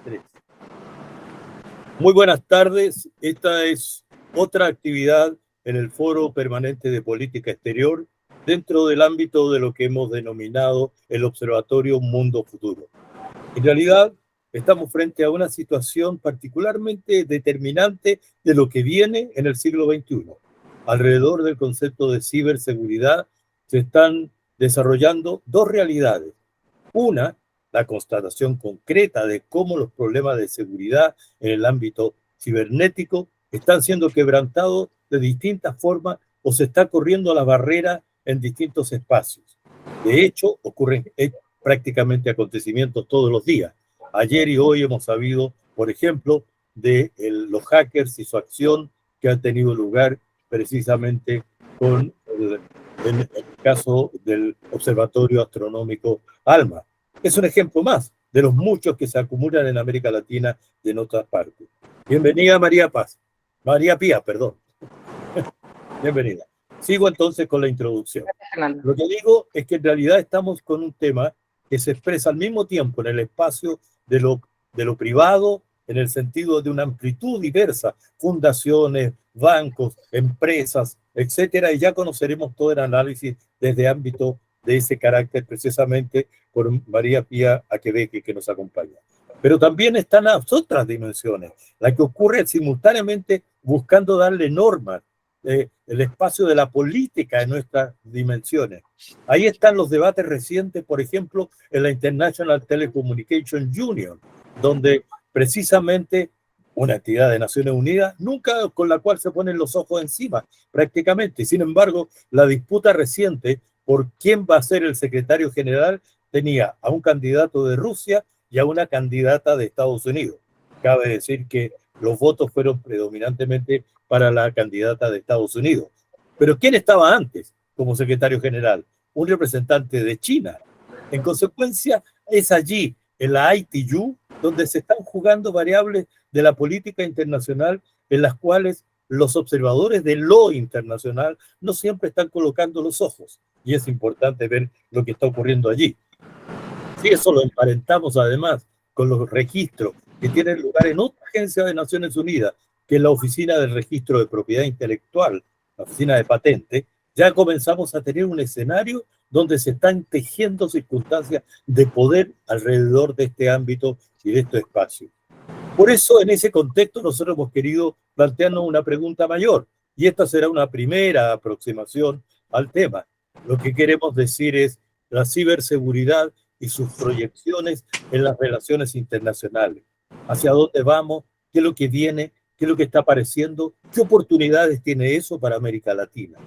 3. Muy buenas tardes. Esta es otra actividad en el Foro Permanente de Política Exterior dentro del ámbito de lo que hemos denominado el Observatorio Mundo Futuro. En realidad, estamos frente a una situación particularmente determinante de lo que viene en el siglo XXI. Alrededor del concepto de ciberseguridad se están desarrollando dos realidades. Una, la constatación concreta de cómo los problemas de seguridad en el ámbito cibernético están siendo quebrantados de distintas formas o se está corriendo la barrera en distintos espacios. De hecho, ocurren prácticamente acontecimientos todos los días. Ayer y hoy hemos sabido, por ejemplo, de los hackers y su acción que ha tenido lugar precisamente en el caso del Observatorio Astronómico ALMA. Es un ejemplo más de los muchos que se acumulan en América Latina y en otras partes. Bienvenida María Pía, perdón. Bienvenida. Sigo entonces con la introducción. Lo que digo es que en realidad estamos con un tema que se expresa al mismo tiempo en el espacio de lo privado, en el sentido de una amplitud diversa, fundaciones, bancos, empresas, etcétera, y ya conoceremos todo el análisis desde ámbito de ese carácter precisamente por María Pía Aquebeque que nos acompaña. Pero también están las otras dimensiones, la que ocurre simultáneamente buscando darle normas, el espacio de la política en nuestras dimensiones. Ahí están los debates recientes, por ejemplo, en la International Telecommunication Union, donde precisamente una entidad de Naciones Unidas, nunca con la cual se ponen los ojos encima, prácticamente. Sin embargo, la disputa reciente por quién va a ser el secretario general tenía a un candidato de Rusia y a una candidata de Estados Unidos. Cabe decir que los votos fueron predominantemente para la candidata de Estados Unidos. Pero ¿quién estaba antes como secretario general? Un representante de China. En consecuencia, es allí, en la ITU, donde se están jugando variables de la política internacional en las cuales los observadores de lo internacional no siempre están colocando los ojos. Y es importante ver lo que está ocurriendo allí. Si eso lo emparentamos además con los registros que tienen lugar en otra agencia de Naciones Unidas, que es la Oficina del Registro de Propiedad Intelectual, la Oficina de Patentes, ya comenzamos a tener un escenario donde se están tejiendo circunstancias de poder alrededor de este ámbito y de este espacio. Por eso, en ese contexto, nosotros hemos querido plantearnos una pregunta mayor, y esta será una primera aproximación al tema. Lo que queremos decir es la ciberseguridad y sus proyecciones en las relaciones internacionales. ¿Hacia dónde vamos? ¿Qué es lo que viene? ¿Qué es lo que está apareciendo? ¿Qué oportunidades tiene eso para América Latina?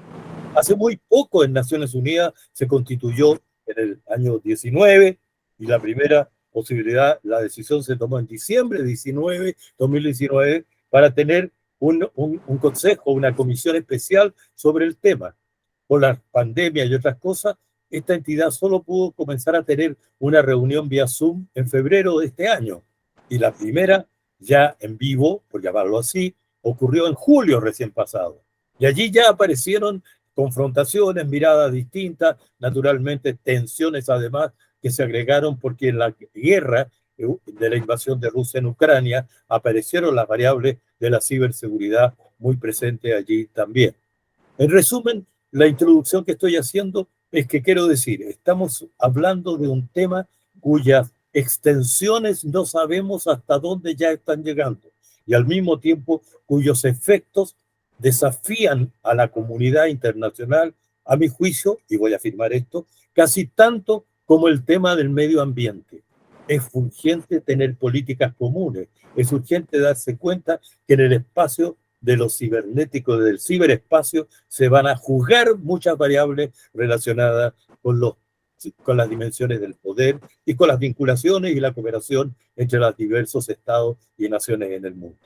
Hace muy poco en Naciones Unidas se constituyó en el año 19 y la primera posibilidad, la decisión se tomó en diciembre de 2019 para tener un consejo, una comisión especial sobre el tema. Por la pandemia y otras cosas, esta entidad solo pudo comenzar a tener una reunión vía Zoom en febrero de este año. Y la primera, ya en vivo, por llamarlo así, ocurrió en julio recién pasado. Y allí ya aparecieron confrontaciones, miradas distintas, naturalmente tensiones además que se agregaron porque en la guerra de la invasión de Rusia en Ucrania aparecieron las variables de la ciberseguridad muy presentes allí también. En resumen, la introducción que estoy haciendo es que quiero decir, estamos hablando de un tema cuyas extensiones no sabemos hasta dónde ya están llegando y al mismo tiempo cuyos efectos desafían a la comunidad internacional, a mi juicio, y voy a afirmar esto, casi tanto como el tema del medio ambiente. Es urgente tener políticas comunes, es urgente darse cuenta que en el espacio de lo cibernético, del ciberespacio, se van a juzgar muchas variables relacionadas con las dimensiones del poder y con las vinculaciones y la cooperación entre los diversos estados y naciones en el mundo.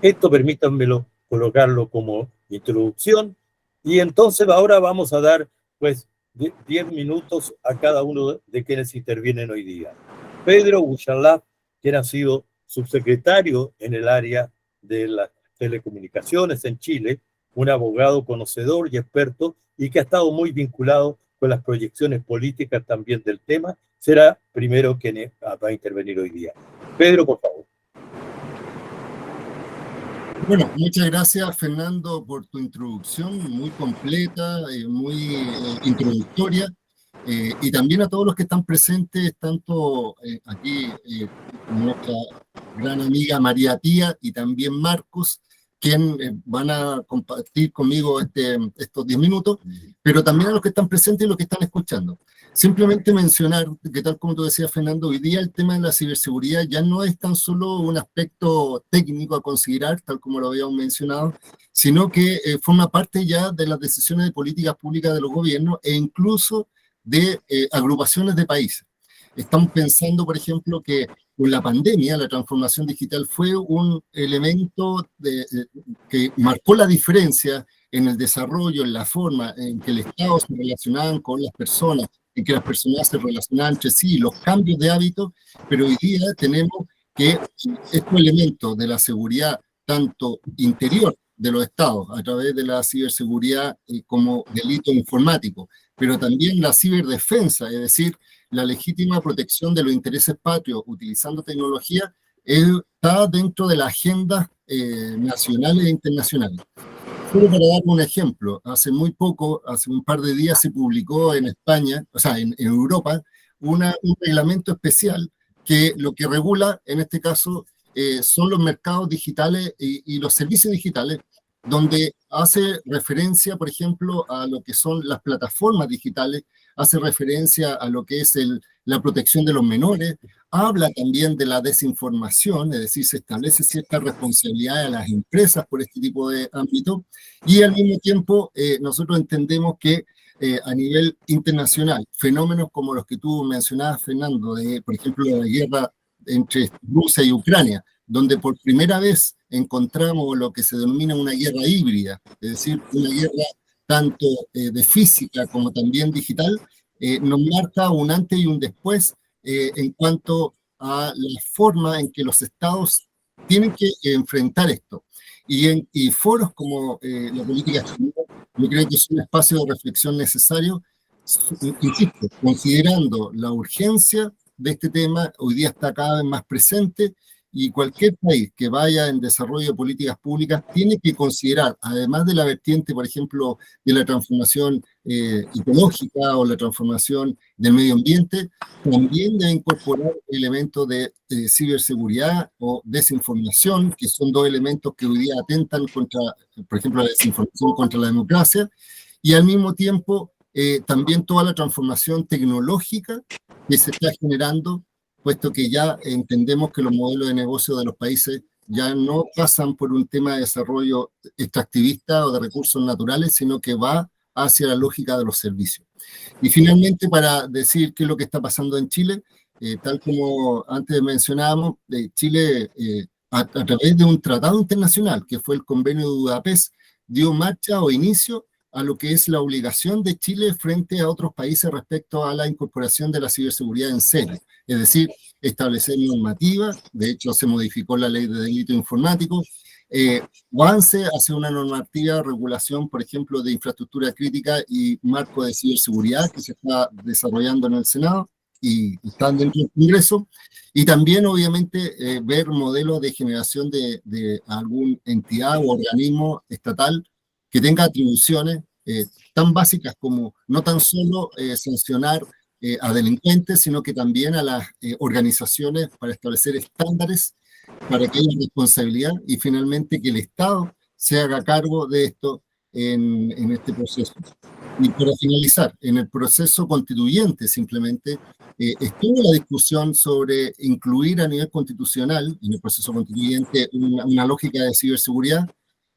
Esto permítanmelo colocarlo como introducción y entonces ahora vamos a dar pues 10 minutos a cada uno de quienes intervienen hoy día. Pedro Buchalaf, quien ha sido subsecretario en el área de las telecomunicaciones en Chile, un abogado conocedor y experto y que ha estado muy vinculado con las proyecciones políticas también del tema, será primero quien va a intervenir hoy día. Pedro, por favor. Bueno, muchas gracias, Fernando, por tu introducción muy completa, muy introductoria, y también a todos los que están presentes, tanto aquí nuestra gran amiga María Pía y también Marcos, quien van a compartir conmigo estos 10 minutos, pero también a los que están presentes y los que están escuchando. Simplemente mencionar que, tal como tú decías, Fernando, hoy día el tema de la ciberseguridad ya no es tan solo un aspecto técnico a considerar, tal como lo habíamos mencionado, sino que forma parte ya de las decisiones de políticas públicas de los gobiernos e incluso de agrupaciones de países. Estamos pensando, por ejemplo, que con la pandemia la transformación digital fue un elemento que marcó la diferencia en el desarrollo, en la forma en que el Estado se relacionaba con las personas, en que las personas se relacionaban entre sí, los cambios de hábitos, pero hoy día tenemos que estos elementos de la seguridad, tanto interior de los estados, a través de la ciberseguridad como delito informático, pero también la ciberdefensa, es decir, la legítima protección de los intereses patrios utilizando tecnología, está dentro de la agenda nacionales e internacionales. Solo para dar un ejemplo, hace muy poco, hace un par de días se publicó en España, o sea, en Europa, un reglamento especial que lo que regula, en este caso, son los mercados digitales y los servicios digitales, donde hace referencia, por ejemplo, a lo que son las plataformas digitales, hace referencia a lo que es la protección de los menores, habla también de la desinformación, es decir, se establece cierta responsabilidad de las empresas por este tipo de ámbito, y al mismo tiempo nosotros entendemos que a nivel internacional, fenómenos como los que tú mencionabas, Fernando, por ejemplo, la guerra entre Rusia y Ucrania, donde por primera vez encontramos lo que se denomina una guerra híbrida, es decir, una guerra tanto de física como también digital, nos marca un antes y un después en cuanto a la forma en que los estados tienen que enfrentar esto. Y foros como la política exterior, yo creo que es un espacio de reflexión necesario, insisto, considerando la urgencia de este tema, hoy día está cada vez más presente, y cualquier país que vaya en desarrollo de políticas públicas tiene que considerar, además de la vertiente, por ejemplo, de la transformación ecológica o la transformación del medio ambiente, también debe incorporar elementos de ciberseguridad o desinformación, que son dos elementos que hoy día atentan contra, por ejemplo, la desinformación contra la democracia, y al mismo tiempo también toda la transformación tecnológica que se está generando, puesto que ya entendemos que los modelos de negocio de los países ya no pasan por un tema de desarrollo extractivista o de recursos naturales, sino que va hacia la lógica de los servicios. Y finalmente, para decir qué es lo que está pasando en Chile, tal como antes mencionábamos, Chile, a través de un tratado internacional, que fue el Convenio de Budapest, dio marcha o inicio a lo que es la obligación de Chile frente a otros países respecto a la incorporación de la ciberseguridad en serio. Es decir, establecer normativa, de hecho se modificó la ley de delito informático, avance hacia una normativa de regulación, por ejemplo, de infraestructura crítica y marco de ciberseguridad que se está desarrollando en el Senado y están dentro del Congreso, y también, obviamente, ver modelos de generación de algún entidad o organismo estatal que tenga atribuciones tan básicas como no tan solo sancionar a delincuentes, sino que también a las organizaciones para establecer estándares para que haya responsabilidad y finalmente que el Estado se haga cargo de esto en este proceso. Y para finalizar, en el proceso constituyente simplemente estuvo la discusión sobre incluir a nivel constitucional, en el proceso constituyente, una lógica de ciberseguridad.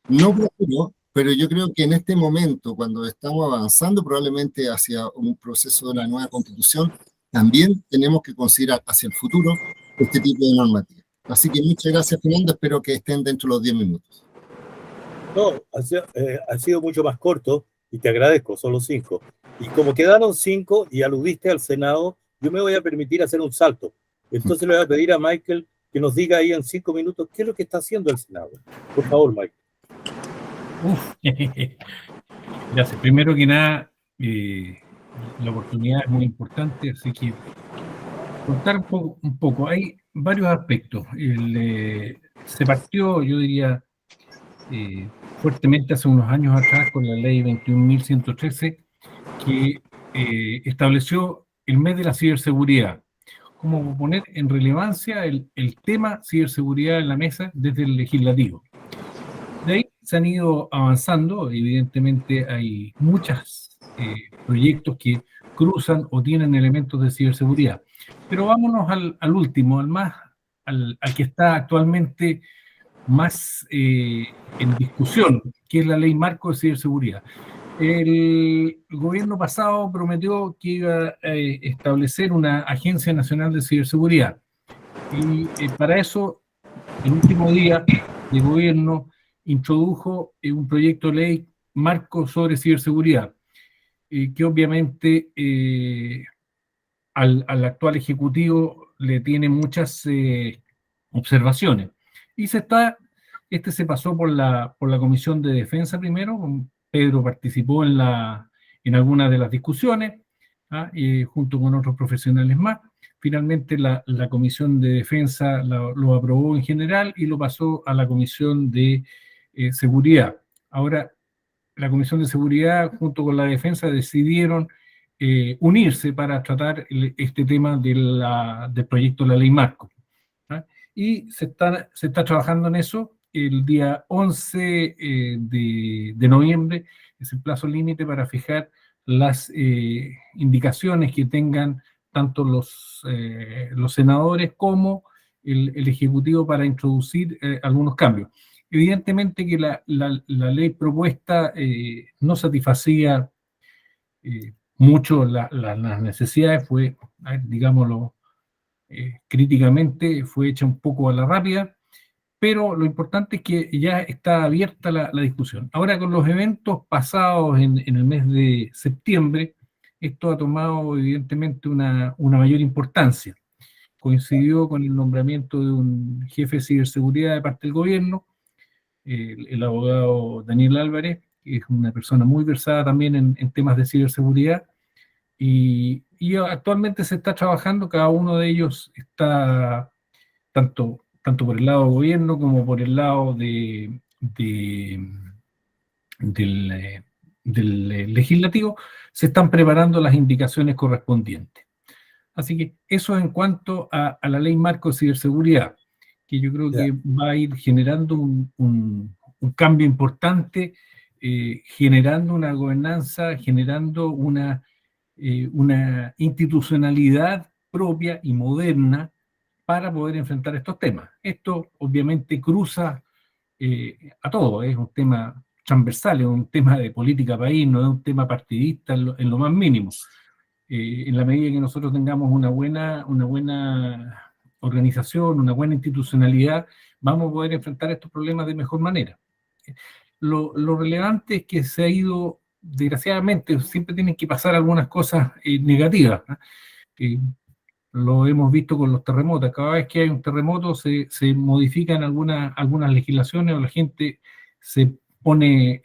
No procuró, pero yo creo que en este momento, cuando estamos avanzando probablemente hacia un proceso de una nueva constitución, también tenemos que considerar hacia el futuro este tipo de normativa. Así que muchas gracias, Fernando. Espero que estén dentro de los 10 minutos. No, ha sido mucho más corto y te agradezco, solo 5. Y como quedaron 5 y aludiste al Senado, yo me voy a permitir hacer un salto. Entonces le voy a pedir a Michael que nos diga ahí en 5 minutos qué es lo que está haciendo el Senado. Por favor, Michael. Gracias. Primero que nada, la oportunidad es muy importante, así que contar un poco. Hay varios aspectos. Se partió, yo diría, fuertemente hace unos años atrás con la ley 21.113 que estableció el mes de la ciberseguridad, como poner en relevancia el tema ciberseguridad en la mesa desde el legislativo. De ahí se han ido avanzando, evidentemente hay muchos proyectos que cruzan o tienen elementos de ciberseguridad. Pero vámonos al último, al que está actualmente más en discusión, que es la ley marco de ciberseguridad. El gobierno pasado prometió que iba a establecer una agencia nacional de ciberseguridad. Y para eso, el último día de gobierno introdujo un proyecto de ley marco sobre ciberseguridad, que obviamente al actual Ejecutivo le tiene muchas observaciones. Y se pasó por la Comisión de Defensa primero. Pedro participó en algunas de las discusiones, junto con otros profesionales más. Finalmente la Comisión de Defensa lo aprobó en general y lo pasó a la Comisión de Seguridad. Ahora, la Comisión de Seguridad junto con la Defensa decidieron unirse para tratar este tema del proyecto de la Ley Marco. Y se está trabajando en eso. El día 11 de noviembre es el plazo límite para fijar las indicaciones que tengan tanto los senadores como el Ejecutivo para introducir algunos cambios. Evidentemente que la ley propuesta no satisfacía mucho las necesidades, digámoslo críticamente, fue hecha un poco a la rápida, pero lo importante es que ya está abierta la discusión. Ahora, con los eventos pasados en el mes de septiembre, esto ha tomado evidentemente una mayor importancia. Coincidió con el nombramiento de un jefe de ciberseguridad de parte del gobierno, el abogado Daniel Álvarez, que es una persona muy versada también en temas de ciberseguridad, y actualmente se está trabajando, cada uno de ellos está tanto por el lado del gobierno como por el lado del legislativo, se están preparando las indicaciones correspondientes. Así que eso en cuanto a la ley marco de ciberseguridad, que yo creo que va a ir generando un cambio importante, generando una gobernanza, generando una institucionalidad propia y moderna para poder enfrentar estos temas. Esto obviamente cruza a todo, es un tema transversal, es un tema de política país, no es un tema partidista en lo más mínimo. En la medida que nosotros tengamos una buena organización, una buena institucionalidad, vamos a poder enfrentar estos problemas de mejor manera. Lo relevante es que se ha ido, desgraciadamente, siempre tienen que pasar algunas cosas negativas. Lo hemos visto con los terremotos. Cada vez que hay un terremoto se modifican algunas legislaciones o la gente se pone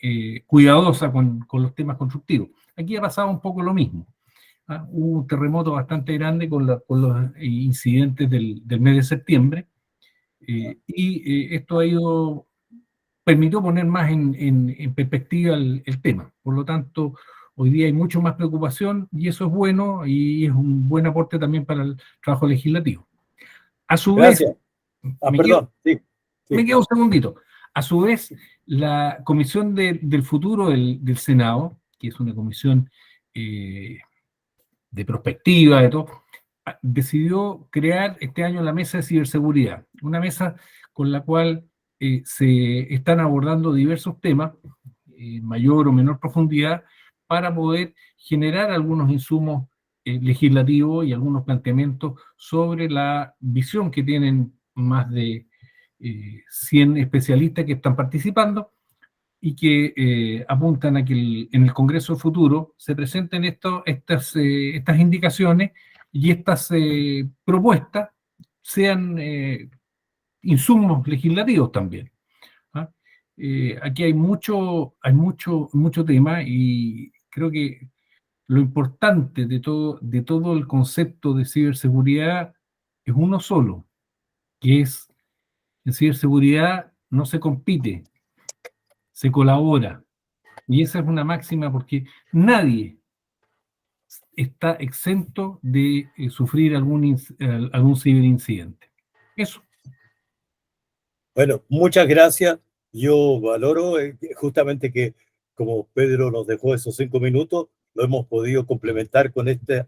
cuidadosa con los temas constructivos. Aquí ha pasado un poco lo mismo. Hubo un terremoto bastante grande con los incidentes del mes de septiembre y esto permitió poner más en perspectiva el tema. Por lo tanto, hoy día hay mucho más preocupación y eso es bueno y es un buen aporte también para el trabajo legislativo. A su Gracias. vez, me quedo un segundito. A su vez, la Comisión del Futuro del Senado, que es una comisión de prospectiva, de todo, decidió crear este año la Mesa de Ciberseguridad, una mesa con la cual se están abordando diversos temas, mayor o menor profundidad, para poder generar algunos insumos legislativos y algunos planteamientos sobre la visión que tienen más de 100 especialistas que están participando y que apuntan a que en el Congreso futuro se presenten estas indicaciones y estas propuestas sean insumos legislativos también. Aquí hay mucho tema y creo que lo importante de todo el concepto de ciberseguridad es uno solo, que es en ciberseguridad no se compite, se colabora. Y esa es una máxima porque nadie está exento de sufrir algún ciberincidente. Eso. Bueno, muchas gracias. Yo valoro justamente que como Pedro nos dejó esos 5 minutos, lo hemos podido complementar con este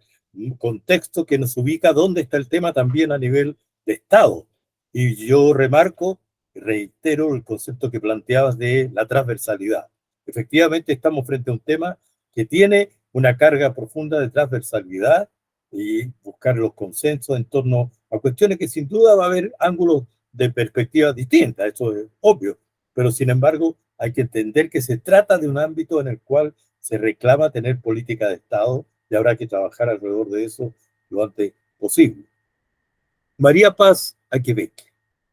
contexto que nos ubica dónde está el tema también a nivel de Estado. Y yo remarco, reitero el concepto que planteabas de la transversalidad. Efectivamente, estamos frente a un tema que tiene una carga profunda de transversalidad y buscar los consensos en torno a cuestiones que sin duda va a haber ángulos de perspectivas distintas, eso es obvio, pero sin embargo hay que entender que se trata de un ámbito en el cual se reclama tener política de Estado y habrá que trabajar alrededor de eso lo antes posible. María Paz Aquebeque,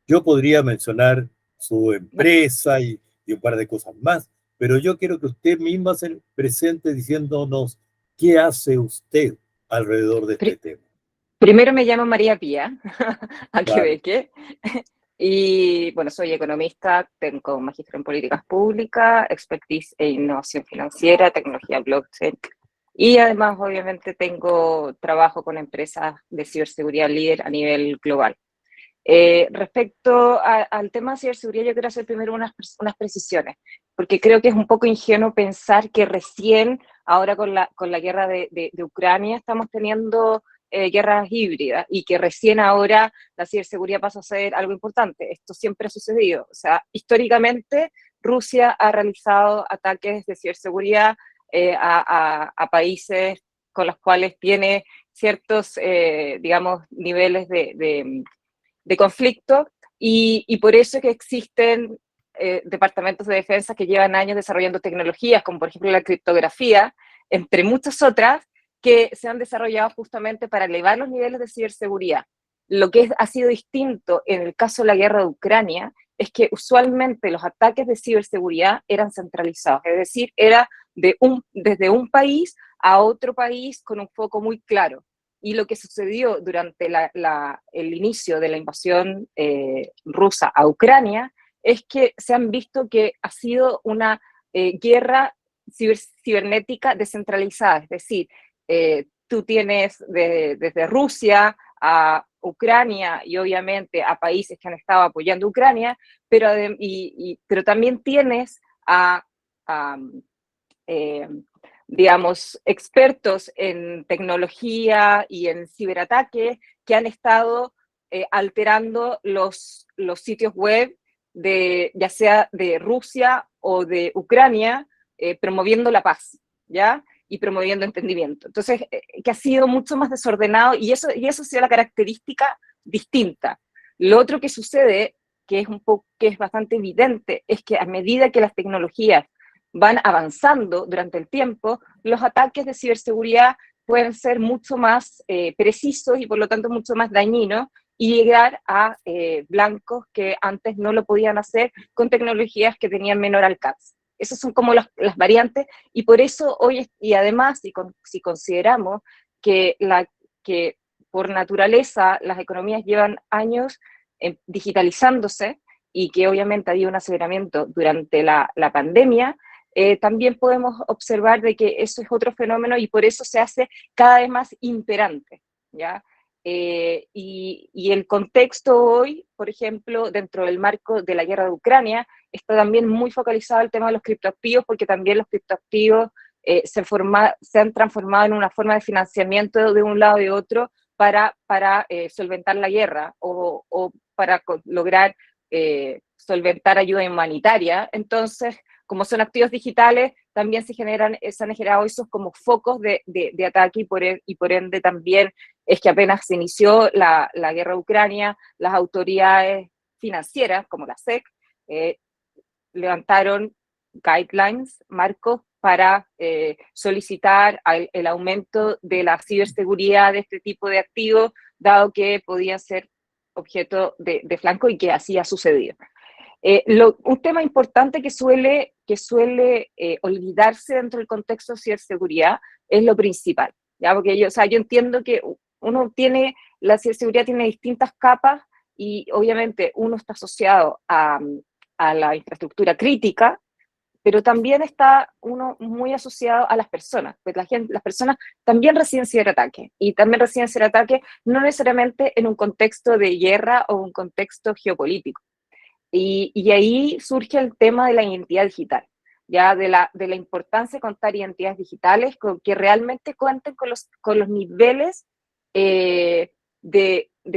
yo podría mencionar su empresa y un par de cosas más, pero yo quiero que usted misma se presente diciéndonos qué hace usted alrededor de este tema. Primero me llamo María Pía Claro. Aquebeque y bueno, soy economista, tengo magíster en políticas públicas, expertise en innovación financiera, tecnología blockchain y además obviamente trabajo con empresas de ciberseguridad líder a nivel global. Respecto al tema de ciberseguridad, yo quiero hacer primero unas precisiones, porque creo que es un poco ingenuo pensar que recién, ahora con la guerra de Ucrania, estamos teniendo guerras híbridas y que recién ahora la ciberseguridad pasa a ser algo importante. Esto siempre ha sucedido. O sea, históricamente Rusia ha realizado ataques de ciberseguridad a países con los cuales tiene ciertos, digamos, niveles de conflicto y por eso es que existen departamentos de defensa que llevan años desarrollando tecnologías, como por ejemplo la criptografía, entre muchas otras, que se han desarrollado justamente para elevar los niveles de ciberseguridad. Lo que ha sido distinto en el caso de la guerra de Ucrania es que usualmente los ataques de ciberseguridad eran centralizados, es decir, era desde un país a otro país con un foco muy claro. Y lo que sucedió durante el inicio de la invasión rusa a Ucrania es que se han visto que ha sido una guerra cibernética descentralizada, es decir, tú tienes desde Rusia a Ucrania y obviamente a países que han estado apoyando a Ucrania, pero también tienes digamos, expertos en tecnología y en ciberataques que han estado alterando los sitios web ya sea de Rusia o de Ucrania, promoviendo la paz, ¿ya? Y promoviendo entendimiento. Entonces, que ha sido mucho más desordenado y eso ha sido la característica distinta. Lo otro que sucede, que es bastante evidente, es que a medida que las tecnologías van avanzando durante el tiempo, los ataques de ciberseguridad pueden ser mucho más precisos y por lo tanto mucho más dañinos y llegar a blancos que antes no lo podían hacer con tecnologías que tenían menor alcance. Esas son como las variantes y por eso hoy, y además si consideramos que por naturaleza las economías llevan años digitalizándose y que obviamente ha habido un aceleramiento durante la pandemia, también podemos observar de que eso es otro fenómeno y por eso se hace cada vez más imperante, ¿ya? Y el contexto hoy, por ejemplo, dentro del marco de la guerra de Ucrania, está también muy focalizado el tema de los criptoactivos, porque también los criptoactivos se han transformado en una forma de financiamiento de un lado y de otro para solventar la guerra o para lograr solventar ayuda humanitaria. Entonces, como son activos digitales, también se han generado esos como focos de ataque y por ende también es que apenas se inició la guerra de Ucrania, las autoridades financieras, como la SEC, levantaron guidelines, marcos, para solicitar el aumento de la ciberseguridad de este tipo de activos, dado que podían ser objeto de flanco y que así ha sucedido. Un tema importante que suele olvidarse dentro del contexto de ciberseguridad es lo principal, ¿ya? Porque yo entiendo que la ciberseguridad tiene distintas capas y obviamente uno está asociado a la infraestructura crítica, pero también está uno muy asociado a las personas, pues las personas también reciben ciberataques, y también reciben ciberataques no necesariamente en un contexto de guerra o un contexto geopolítico. Y ahí surge el tema de la identidad digital, ya de la importancia de contar identidades digitales que realmente cuenten con los niveles de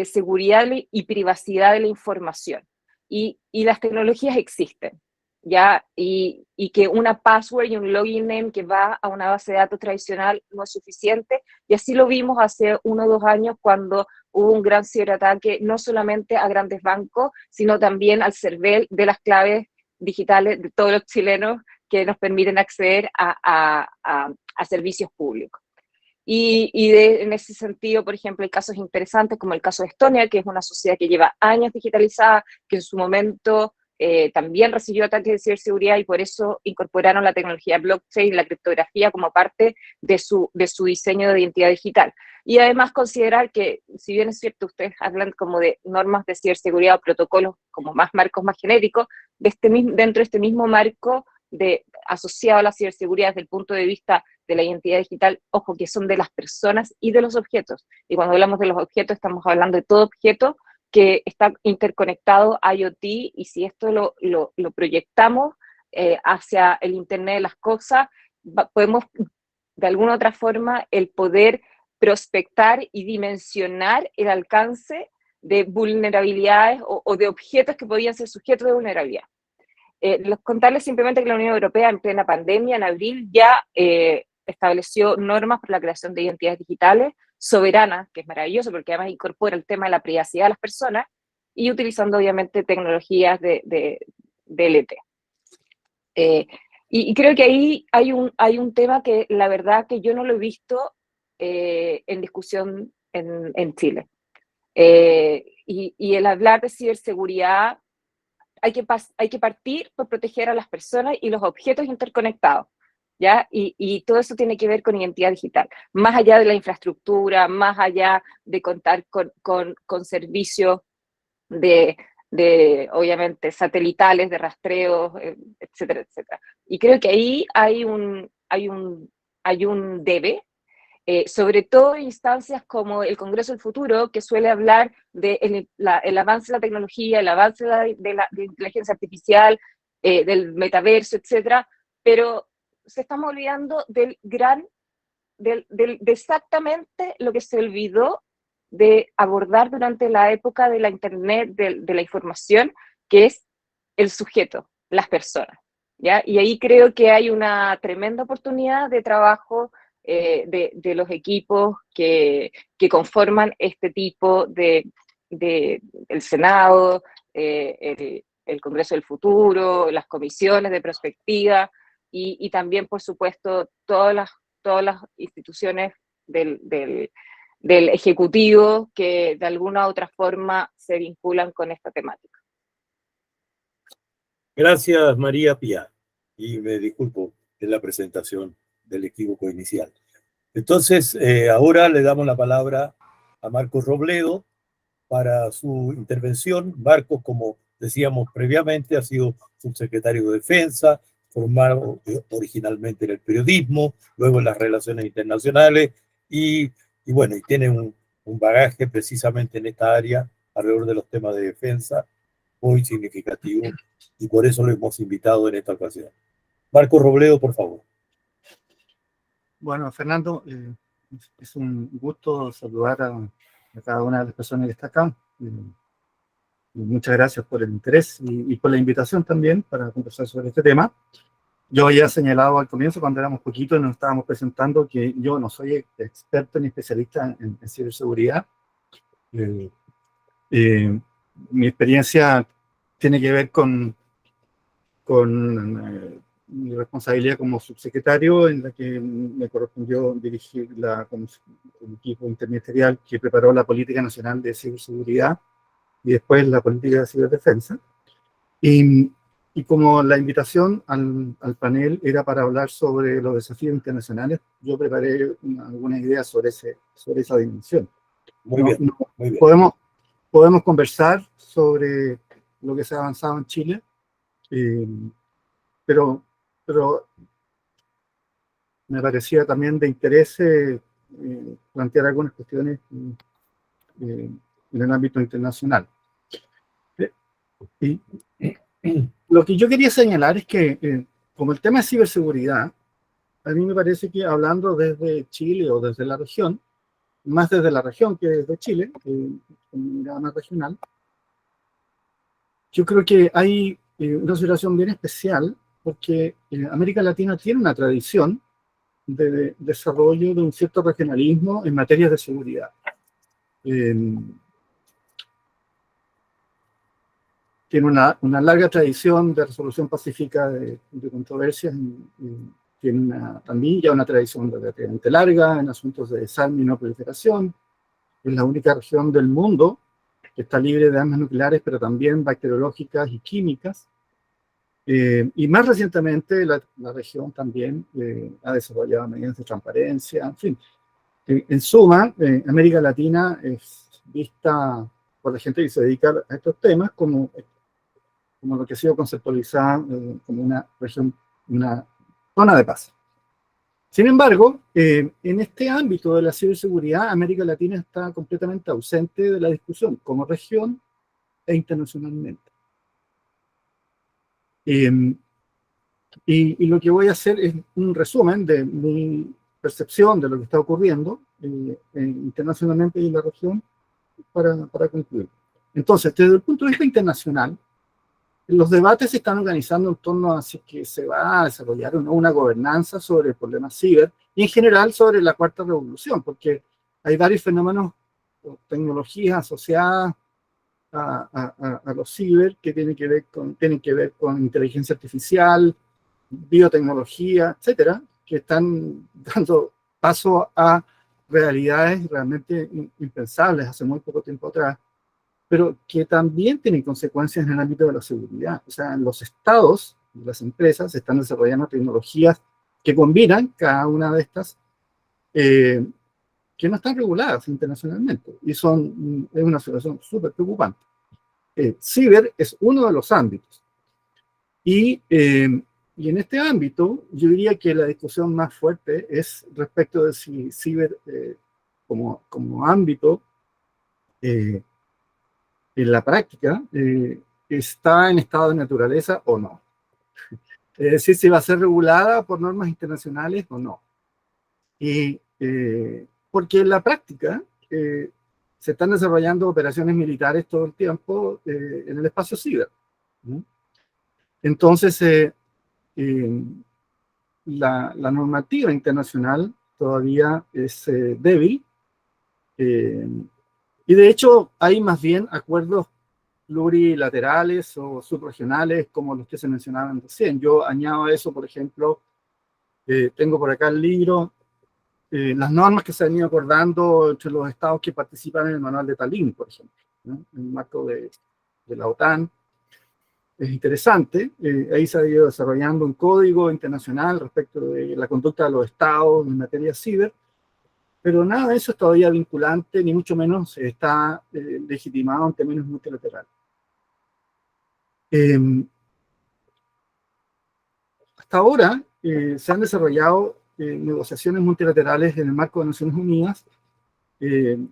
seguridad y privacidad de la información. Y las tecnologías existen, ¿ya? Y que una password y un login name que va a una base de datos tradicional no es suficiente, y así lo vimos hace 1 o 2 años cuando hubo un gran ciberataque, no solamente a grandes bancos, sino también al CERVEL de las claves digitales de todos los chilenos que nos permiten acceder a servicios públicos. En ese sentido, por ejemplo, hay casos interesantes como el caso de Estonia, que es una sociedad que lleva años digitalizada, que en su momento también recibió ataques de ciberseguridad y por eso incorporaron la tecnología blockchain, la criptografía como parte de su diseño de identidad digital. Y además considerar que, si bien es cierto, ustedes hablan como de normas de ciberseguridad o protocolos como más marcos más genéricos, dentro de este mismo marco asociado a la ciberseguridad desde el punto de vista de la identidad digital, ojo, que son de las personas y de los objetos. Y cuando hablamos de los objetos, estamos hablando de todo objeto que está interconectado a IoT, y si esto lo proyectamos hacia el Internet de las cosas, podemos, de alguna otra forma, el poder prospectar y dimensionar el alcance de vulnerabilidades o de objetos que podían ser sujetos de vulnerabilidad. Contarles simplemente que la Unión Europea en plena pandemia, en abril, ya estableció normas para la creación de identidades digitales soberanas, que es maravilloso porque además incorpora el tema de la privacidad de las personas y utilizando obviamente tecnologías de DLT. Y creo que ahí hay un tema que la verdad que yo no lo he visto en discusión en Chile. Y el hablar de ciberseguridad, hay que partir por proteger a las personas y los objetos interconectados, ¿ya? Y todo eso tiene que ver con identidad digital, más allá de la infraestructura, más allá de contar con servicios obviamente, satelitales, de rastreo, etcétera, etcétera. Y creo que ahí hay un debe, sobre todo en instancias como el Congreso del Futuro, que suele hablar del el avance de la tecnología, el avance de la inteligencia artificial, del metaverso, etcétera, pero se estamos olvidando de exactamente lo que se olvidó de abordar durante la época de la Internet, de la información, que es el sujeto, las personas, ¿ya? Y ahí creo que hay una tremenda oportunidad de trabajo de los equipos que conforman este tipo el Senado, el Congreso del Futuro, las comisiones de prospectiva y también, por supuesto, todas las instituciones del Ejecutivo que de alguna u otra forma se vinculan con esta temática. Gracias, María Pía, y me disculpo en la presentación del equívoco inicial. Entonces, ahora le damos la palabra a Marcos Robledo para su intervención. Marcos, como decíamos previamente, ha sido subsecretario de Defensa, formado originalmente en el periodismo, luego en las relaciones internacionales, y bueno, y tiene un bagaje precisamente en esta área alrededor de los temas de defensa muy significativo, y por eso lo hemos invitado en esta ocasión. Marcos Robledo, por favor. Bueno, Fernando, es un gusto saludar a cada una de las personas que está acá. Muchas gracias por el interés y por la invitación también para conversar sobre este tema. Yo ya he señalado al comienzo, cuando éramos poquitos y nos estábamos presentando, que yo no soy experto ni especialista en ciberseguridad. Mi experiencia tiene que ver con mi responsabilidad como subsecretario, en la que me correspondió dirigir el equipo interministerial que preparó la Política Nacional de Ciberseguridad y después la Política de Ciberdefensa. Y como la invitación al panel era para hablar sobre los desafíos internacionales, yo preparé algunas ideas sobre esa dimensión. Muy bien. Podemos conversar sobre lo que se ha avanzado en Chile, pero pero me parecía también de interés plantear algunas cuestiones en el ámbito internacional. Y lo que yo quería señalar es que, como el tema de ciberseguridad, a mí me parece que hablando desde Chile o desde la región, más desde la región que desde Chile, con mirada más regional, yo creo que hay una situación bien especial porque América Latina tiene una tradición de desarrollo de un cierto regionalismo en materias de seguridad. Tiene una larga tradición de resolución pacífica de controversias, tiene también ya una tradición relativamente larga en asuntos de desarme y no proliferación. Es la única región del mundo que está libre de armas nucleares, pero también bacteriológicas y químicas. Y más recientemente la región también ha desarrollado medidas de transparencia, en fin. En suma, América Latina es vista por la gente que se dedica a estos temas como lo que ha sido conceptualizada como una región, una zona de paz. Sin embargo, en este ámbito de la ciberseguridad, América Latina está completamente ausente de la discusión como región e internacionalmente. Y lo que voy a hacer es un resumen de mi percepción de lo que está ocurriendo internacionalmente y en la región para concluir. Entonces, desde el punto de vista internacional, los debates se están organizando en torno a si que se va a desarrollar o no una gobernanza sobre el problema ciber y en general sobre la cuarta revolución, porque hay varios fenómenos o tecnologías asociadas a los ciber que tienen que ver con inteligencia artificial, biotecnología, etcétera, que están dando paso a realidades realmente impensables hace muy poco tiempo atrás, pero que también tienen consecuencias en el ámbito de la seguridad. O sea, en los estados, las empresas están desarrollando tecnologías que combinan cada una de estas, que no están reguladas internacionalmente, y es una situación súper preocupante. Ciber es uno de los ámbitos. Y en este ámbito, yo diría que la discusión más fuerte es respecto de si ciber como ámbito en la práctica está en estado de naturaleza o no. Es decir, si va a ser regulada por normas internacionales o no. Y porque en la práctica se están desarrollando operaciones militares todo el tiempo en el espacio ciber. Entonces, la normativa internacional todavía es débil. Y de hecho hay más bien acuerdos plurilaterales o subregionales como los que se mencionaban recién. Yo añado a eso, por ejemplo, tengo por acá el libro, las normas que se han ido acordando entre los estados que participan en el manual de Tallinn, por ejemplo, ¿no? En el marco de la OTAN. Es interesante, ahí se ha ido desarrollando un código internacional respecto de la conducta de los estados en materia ciber, pero nada de eso es todavía vinculante, ni mucho menos está legitimado en términos multilaterales. Hasta ahora se han desarrollado negociaciones multilaterales en el marco de Naciones Unidas. El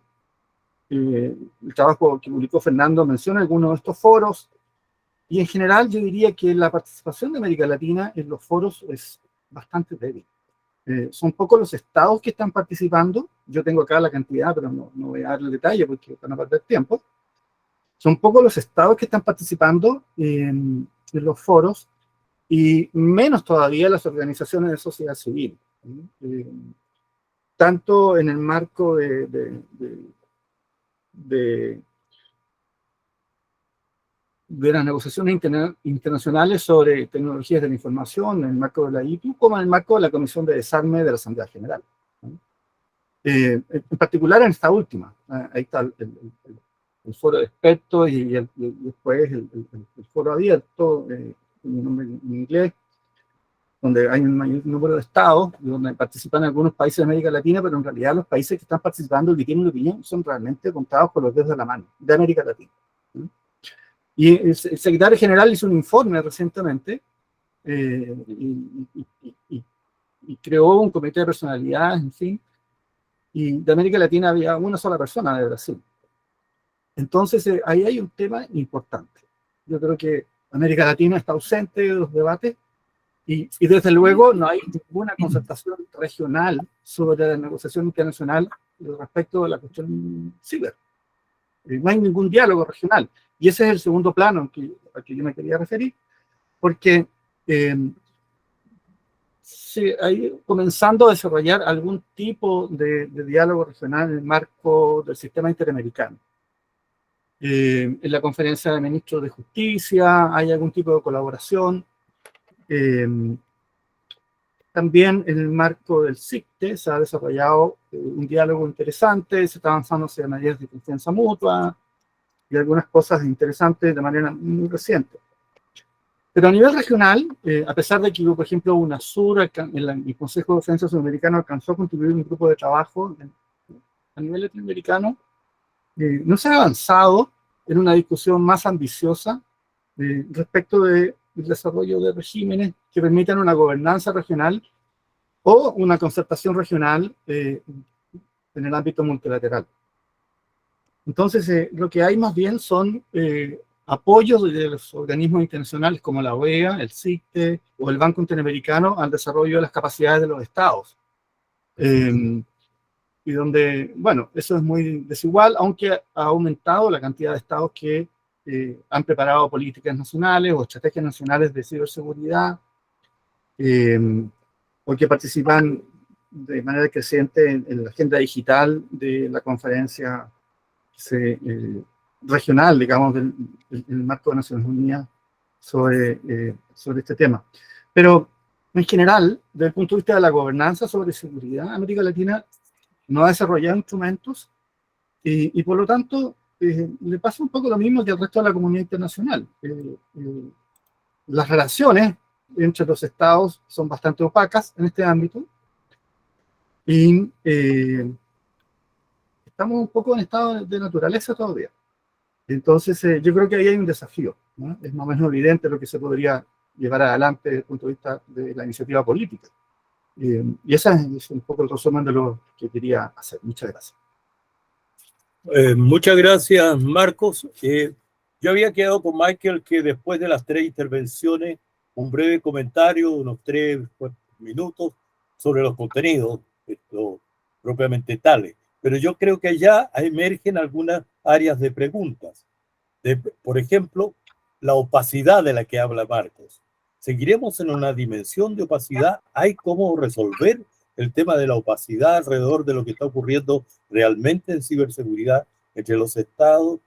trabajo que publicó Fernando menciona algunos de estos foros, y en general yo diría que la participación de América Latina en los foros es bastante débil. Son pocos los estados que están participando. Yo tengo acá la cantidad, pero no voy a darle el detalle porque van a perder tiempo. Son pocos los estados que están participando en los foros y menos todavía las organizaciones de sociedad civil. Tanto en el marco de las negociaciones internacionales sobre tecnologías de la información, en el marco de la ITU, como en el marco de la Comisión de Desarme de la Asamblea General. En particular en esta última, ahí está el foro de expertos y después el foro abierto, un nombre en inglés, donde hay un mayor número de estados, donde participan algunos países de América Latina, pero en realidad los países que están participando y que tienen una opinión son realmente contados con los dedos de la mano, de América Latina. Y el secretario general hizo un informe recientemente y creó un comité de personalidades, en fin, y de América Latina había una sola persona de Brasil. Entonces, ahí hay un tema importante. Yo creo que América Latina está ausente de los debates y desde luego no hay ninguna concertación regional sobre la negociación internacional respecto a la cuestión ciber. No hay ningún diálogo regional. Y ese es el segundo plano al que yo me quería referir, porque ahí comenzando a desarrollar algún tipo de diálogo regional en el marco del sistema interamericano. En la conferencia de ministros de justicia hay algún tipo de colaboración. También en el marco del CICTE se ha desarrollado un diálogo interesante, se está avanzando hacia medidas de confianza mutua y algunas cosas interesantes de manera muy reciente. Pero a nivel regional, a pesar de que, por ejemplo, UNASUR, el Consejo de Defensa Sudamericano alcanzó a contribuir un grupo de trabajo a nivel latinoamericano, no se ha avanzado en una discusión más ambiciosa respecto del desarrollo de regímenes que permitan una gobernanza regional o una concertación regional en el ámbito multilateral. Entonces, lo que hay más bien son apoyos de los organismos internacionales como la OEA, el CICTE o el Banco Interamericano al desarrollo de las capacidades de los estados. Y donde, bueno, eso es muy desigual, aunque ha aumentado la cantidad de estados que han preparado políticas nacionales o estrategias nacionales de ciberseguridad, o que participan de manera creciente en la agenda digital de la conferencia regional, digamos, del marco de Naciones Unidas sobre este tema. Pero, en general, desde el punto de vista de la gobernanza sobre seguridad, América Latina no ha desarrollado instrumentos y por lo tanto, le pasa un poco lo mismo que al resto de la comunidad internacional. Las relaciones entre los estados son bastante opacas en este ámbito y estamos un poco en estado de naturaleza todavía. Entonces, yo creo que ahí hay un desafío, ¿no? Es más o menos evidente lo que se podría llevar adelante desde el punto de vista de la iniciativa política. Y ese es un poco el resumen de lo que quería hacer. Muchas gracias. Muchas gracias, Marcos. Yo había quedado con Michael que después de las 3 intervenciones, un breve comentario, unos 3-4 minutos sobre los contenidos propiamente tales. Pero yo creo que allá emergen algunas áreas de preguntas. Por ejemplo, la opacidad de la que habla Marcos. ¿Seguiremos en una dimensión de opacidad? ¿Hay cómo resolver el tema de la opacidad alrededor de lo que está ocurriendo realmente en ciberseguridad entre los estados?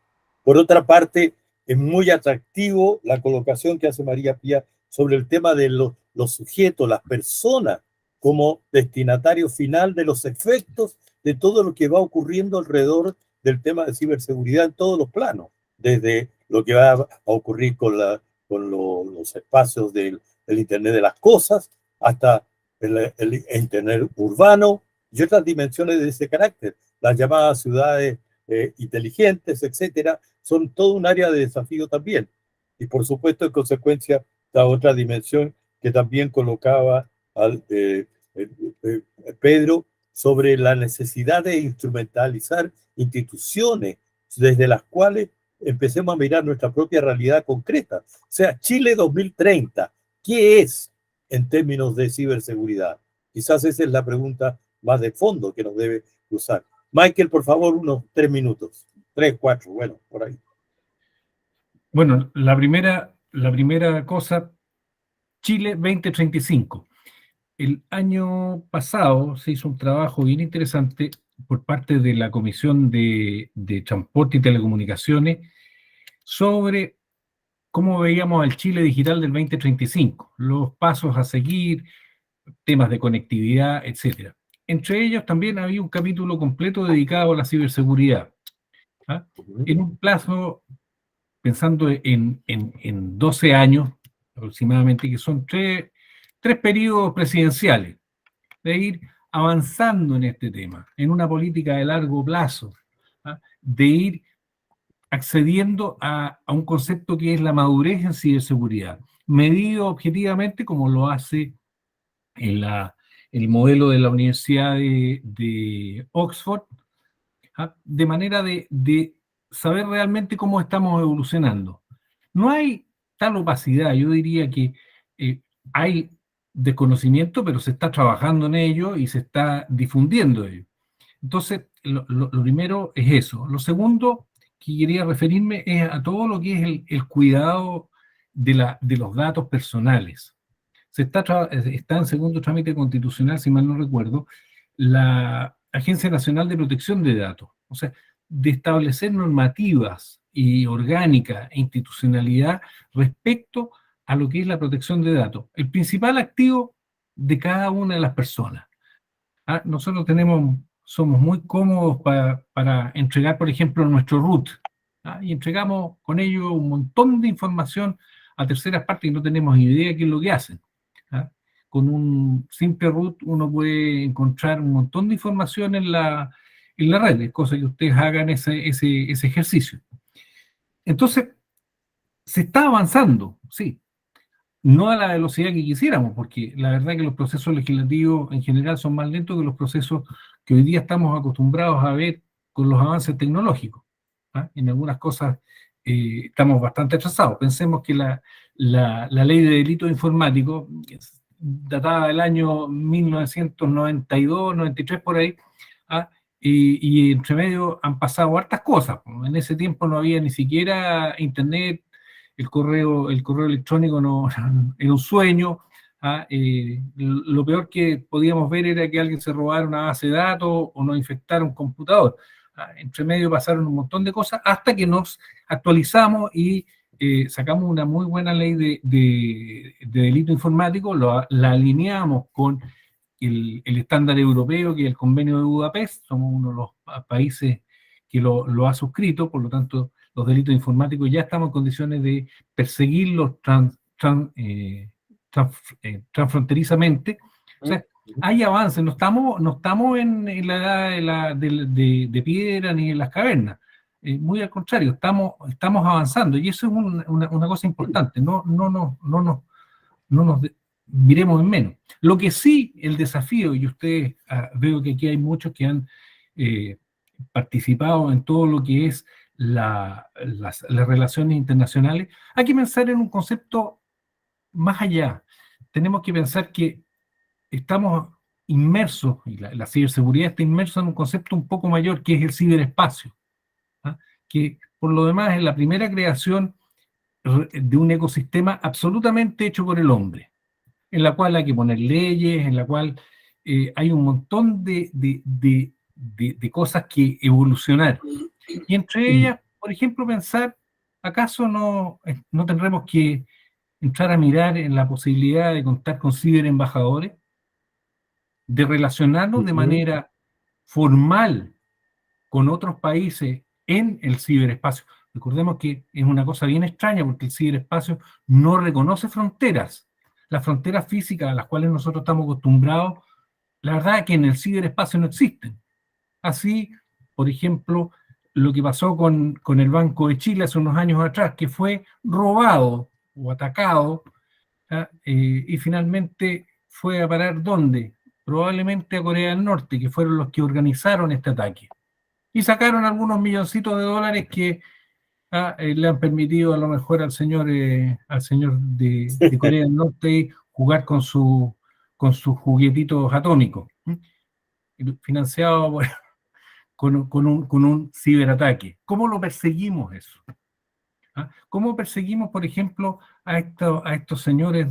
Por otra parte, es muy atractivo la colocación que hace María Pía sobre el tema de los sujetos, las personas, como destinatario final de los efectos de todo lo que va ocurriendo alrededor del tema de ciberseguridad en todos los planos, desde lo que va a ocurrir con los espacios del Internet de las cosas, hasta el Internet urbano y otras dimensiones de ese carácter. Las llamadas ciudades inteligentes, etcétera, son todo un área de desafío también. Y por supuesto, en consecuencia, la otra dimensión que también colocaba Pedro sobre la necesidad de instrumentalizar instituciones desde las cuales empecemos a mirar nuestra propia realidad concreta. O sea, Chile 2030, ¿qué es en términos de ciberseguridad? Quizás esa es la pregunta más de fondo que nos debe usar. Michael, por favor, unos 3 minutos. 3, 4, bueno, por ahí. Bueno, la primera cosa, Chile 2035. El año pasado se hizo un trabajo bien interesante por parte de la Comisión de Transporte y Telecomunicaciones sobre cómo veíamos al Chile digital del 2035, los pasos a seguir, temas de conectividad, etc. Entre ellos también había un capítulo completo dedicado a la ciberseguridad, ¿ah? En un plazo, pensando en 12 años aproximadamente, que son tres periodos presidenciales, de ir avanzando en este tema, en una política de largo plazo, ¿ah? De ir accediendo a un concepto que es la madurez en ciberseguridad. medido objetivamente como lo hace el modelo de la Universidad de Oxford, de manera de saber realmente cómo estamos evolucionando. No hay tal opacidad, yo diría que hay desconocimiento, pero se está trabajando en ello y se está difundiendo ello. Entonces, lo primero es eso. Lo segundo que quería referirme es a todo lo que es el cuidado de los datos personales. Está en segundo trámite constitucional, si mal no recuerdo, la Agencia Nacional de Protección de Datos. O sea, de establecer normativas y orgánica e institucionalidad respecto a lo que es la protección de datos. El principal activo de cada una de las personas. Nosotros somos muy cómodos para entregar, por ejemplo, nuestro root, y entregamos con ello un montón de información a terceras partes y no tenemos idea de qué es lo que hacen. Con un simple root uno puede encontrar un montón de información en la red, es cosa que ustedes hagan ese ejercicio. Entonces, se está avanzando, sí, no a la velocidad que quisiéramos, porque la verdad que los procesos legislativos en general son más lentos que los procesos que hoy día estamos acostumbrados a ver con los avances tecnológicos. En algunas cosas estamos bastante atrasados. Pensemos que la ley de delitos informáticos, datada del año 1992, 93 por ahí, y entre medio han pasado hartas cosas. En ese tiempo no había ni siquiera internet, el correo electrónico no era un sueño. Lo peor que podíamos ver era que alguien se robara una base de datos o nos infectara un computador. Entre medio pasaron un montón de cosas hasta que nos actualizamos y sacamos una muy buena ley de delito informático, la alineamos con el estándar europeo, que es el convenio de Budapest. Somos uno de los países que lo ha suscrito, por lo tanto los delitos informáticos ya estamos en condiciones de perseguirlos transfronterizamente. O sea, hay avances, no estamos en la edad de piedra ni en las cavernas. Muy al contrario, estamos avanzando, y eso es una cosa importante. No nos miremos en menos. Lo que sí, el desafío, y ustedes veo que aquí hay muchos que han participado en todo lo que es las relaciones internacionales, hay que pensar en un concepto más allá. Tenemos que pensar que estamos inmersos, y la ciberseguridad está inmersa en un concepto un poco mayor, que es el ciberespacio, que por lo demás es la primera creación de un ecosistema absolutamente hecho por el hombre, en la cual hay que poner leyes, en la cual hay un montón de cosas que evolucionar. Y entre ellas, por ejemplo, pensar, ¿acaso no tendremos que entrar a mirar en la posibilidad de contar con ciberembajadores? De relacionarnos de manera formal con otros países en el ciberespacio. Recordemos que es una cosa bien extraña porque el ciberespacio no reconoce fronteras. Las fronteras físicas a las cuales nosotros estamos acostumbrados, la verdad es que en el ciberespacio no existen. Así, por ejemplo, lo que pasó con el Banco de Chile hace unos años atrás, que fue robado o atacado, y finalmente fue a parar ¿dónde? Probablemente a Corea del Norte, que fueron los que organizaron este ataque. Y sacaron algunos milloncitos de dólares que le han permitido a lo mejor al señor de Corea del Norte jugar con sus juguetitos atómicos, financiado con un ciberataque. ¿Cómo lo perseguimos eso? ¿Cómo perseguimos, por ejemplo, a estos señores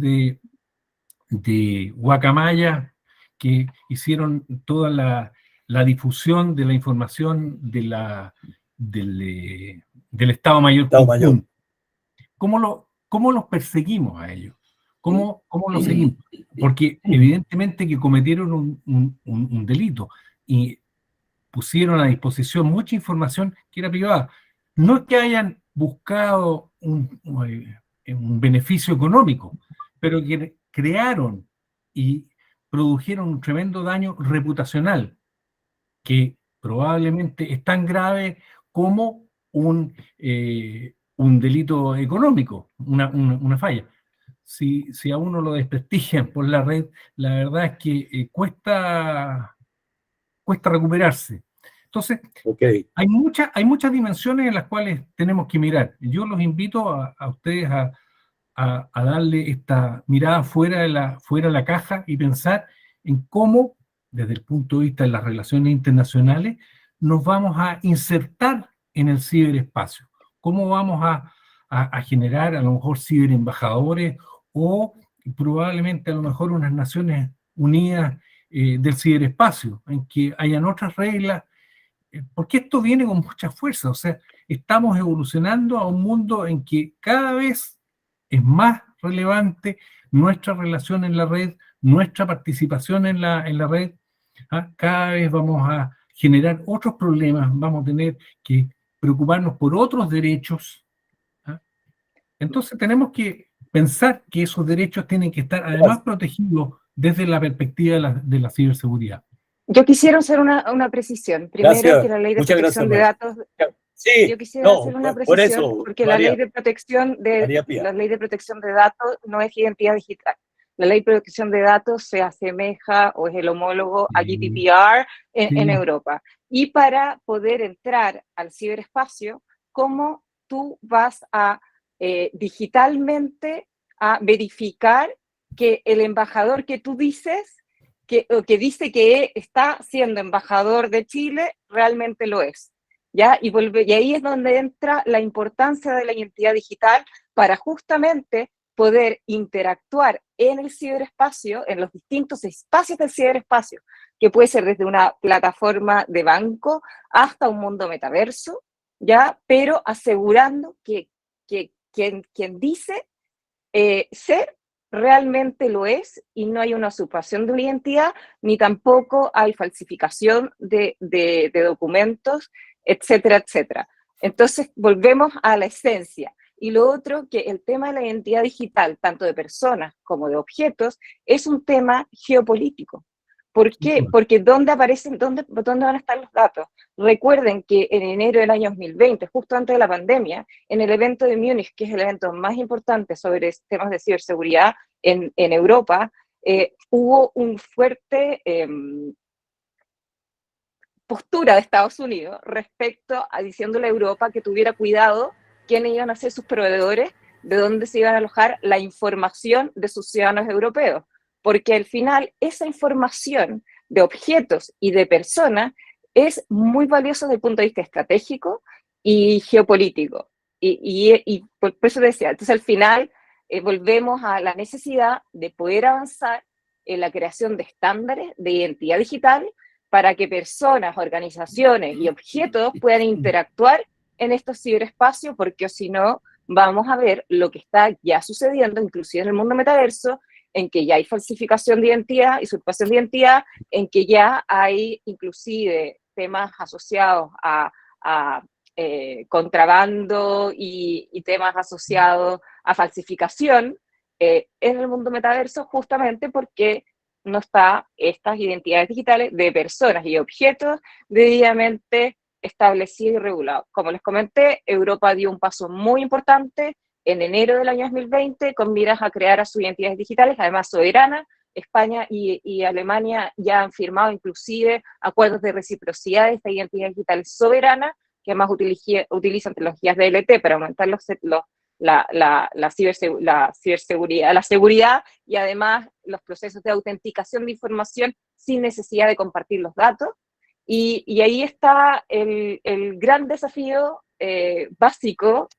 de Guacamaya que hicieron toda la difusión de la información del Estado Mayor Conjunto? ¿Cómo los perseguimos a ellos? ¿Cómo los seguimos? Porque evidentemente que cometieron un delito y pusieron a disposición mucha información que era privada. No es que hayan buscado un beneficio económico, pero que crearon y produjeron un tremendo daño reputacional, que probablemente es tan grave como un delito económico, una falla. si a uno lo desprestigian por la red, la verdad es que cuesta recuperarse. Entonces, Okay. hay muchas dimensiones en las cuales tenemos que mirar. Yo los invito a ustedes a darle esta mirada fuera de la caja y pensar en cómo, desde el punto de vista de las relaciones internacionales, nos vamos a insertar en el ciberespacio. Cómo vamos a generar a lo mejor ciberembajadores o probablemente a lo mejor unas Naciones Unidas del ciberespacio, en que hayan otras reglas, porque esto viene con mucha fuerza. O sea, estamos evolucionando a un mundo en que cada vez es más relevante nuestra relación en la red, nuestra participación en la red. Cada vez vamos a generar otros problemas, vamos a tener que preocuparnos por otros derechos. Entonces tenemos que pensar que esos derechos tienen que estar además protegidos desde la perspectiva de la ciberseguridad. Yo quisiera hacer una precisión. Primero, Gracias. que la ley de Muchas protección de gracias, datos... Sí, Yo quisiera hacer una por precisión, eso, porque María, la ley de protección de datos no es identidad digital. La ley de protección de datos se asemeja o es el homólogo a GDPR en Europa. Y para poder entrar al ciberespacio, ¿cómo tú vas a digitalmente a verificar que el embajador que tú dices, que dice que está siendo embajador de Chile, realmente lo es? ¿Ya? Y ahí es donde entra la importancia de la identidad digital para justamente poder interactuar en el ciberespacio, en los distintos espacios del ciberespacio, que puede ser desde una plataforma de banco hasta un mundo metaverso, ¿ya? Pero asegurando que quien dice ser realmente lo es, y no hay una usurpación de una identidad, ni tampoco hay falsificación de documentos, etcétera, etcétera. Entonces, volvemos a la esencia. Y lo otro, que el tema de la identidad digital, tanto de personas como de objetos, es un tema geopolítico. ¿Por qué? Porque ¿dónde van a estar los datos? Recuerden que en enero del año 2020, justo antes de la pandemia, en el evento de Múnich, que es el evento más importante sobre temas de ciberseguridad en Europa, hubo un fuerte postura de Estados Unidos respecto a diciéndole a Europa que tuviera cuidado quiénes iban a ser sus proveedores, de dónde se iban a alojar la información de sus ciudadanos europeos, porque al final esa información de objetos y de personas es muy valiosa desde el punto de vista estratégico y geopolítico. Y por eso decía, entonces al final volvemos a la necesidad de poder avanzar en la creación de estándares de identidad digital para que personas, organizaciones y objetos puedan interactuar en estos ciberespacios, porque si no, vamos a ver lo que está ya sucediendo, inclusive en el mundo metaverso, en que ya hay falsificación de identidad, usurpación de identidad, en que ya hay inclusive temas asociados a contrabando y temas asociados a falsificación en el mundo metaverso, justamente porque no está estas identidades digitales de personas y objetos debidamente establecidos y regulados. Como les comenté, Europa dio un paso muy importante en enero del año 2020 con miras a crear a sus identidades digitales, además soberanas. España y Alemania ya han firmado inclusive acuerdos de reciprocidad de esta identidad digital soberana, que además utilizan tecnologías DLT para aumentar la ciberseguridad, la seguridad y además los procesos de autenticación de información sin necesidad de compartir los datos. Y ahí está el gran desafío básico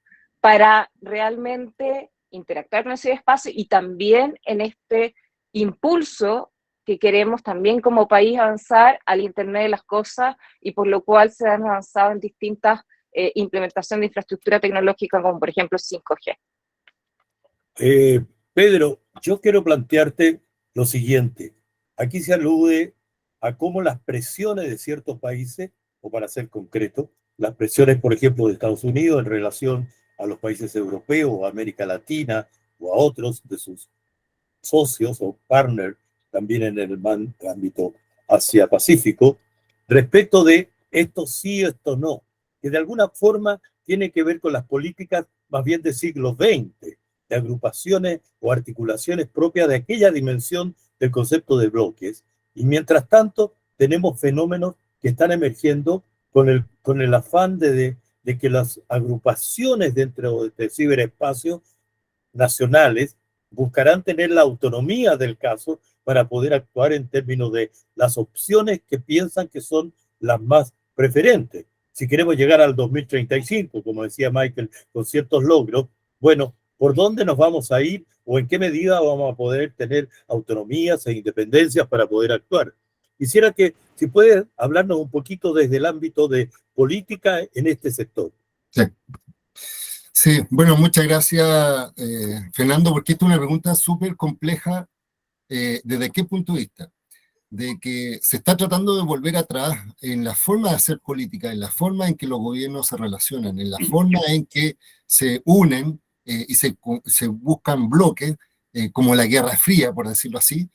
para realmente interactuar con ese espacio y también en este impulso que queremos también como país avanzar al Internet de las cosas, y por lo cual se han avanzado en distintas implementación de infraestructura tecnológica, como por ejemplo 5G. Pedro, yo quiero plantearte lo siguiente. Aquí se alude a cómo las presiones de ciertos países, o para ser concreto, las presiones, por ejemplo, de Estados Unidos en relación a los países europeos, o a América Latina, o a otros de sus socios o partners, también en el ámbito Asia-Pacífico, respecto de esto sí, esto no, que de alguna forma tiene que ver con las políticas más bien del siglo XX, de agrupaciones o articulaciones propias de aquella dimensión del concepto de bloques. Y mientras tanto, tenemos fenómenos que están emergiendo con el afán de que las agrupaciones dentro de este ciberespacio nacionales buscarán tener la autonomía del caso para poder actuar en términos de las opciones que piensan que son las más preferentes. Si queremos llegar al 2035, como decía Michael, con ciertos logros, bueno, ¿por dónde nos vamos a ir o en qué medida vamos a poder tener autonomías e independencias para poder actuar? Quisiera que, si puedes, hablarnos un poquito desde el ámbito de política en este sector. Sí. Sí, bueno, muchas gracias, Fernando, porque esta es una pregunta súper compleja. ¿Desde qué punto de vista? De que se está tratando de volver atrás en la forma de hacer política, en la forma en que los gobiernos se relacionan, en la forma en que se unen y se buscan bloques, como la Guerra Fría, por decirlo así,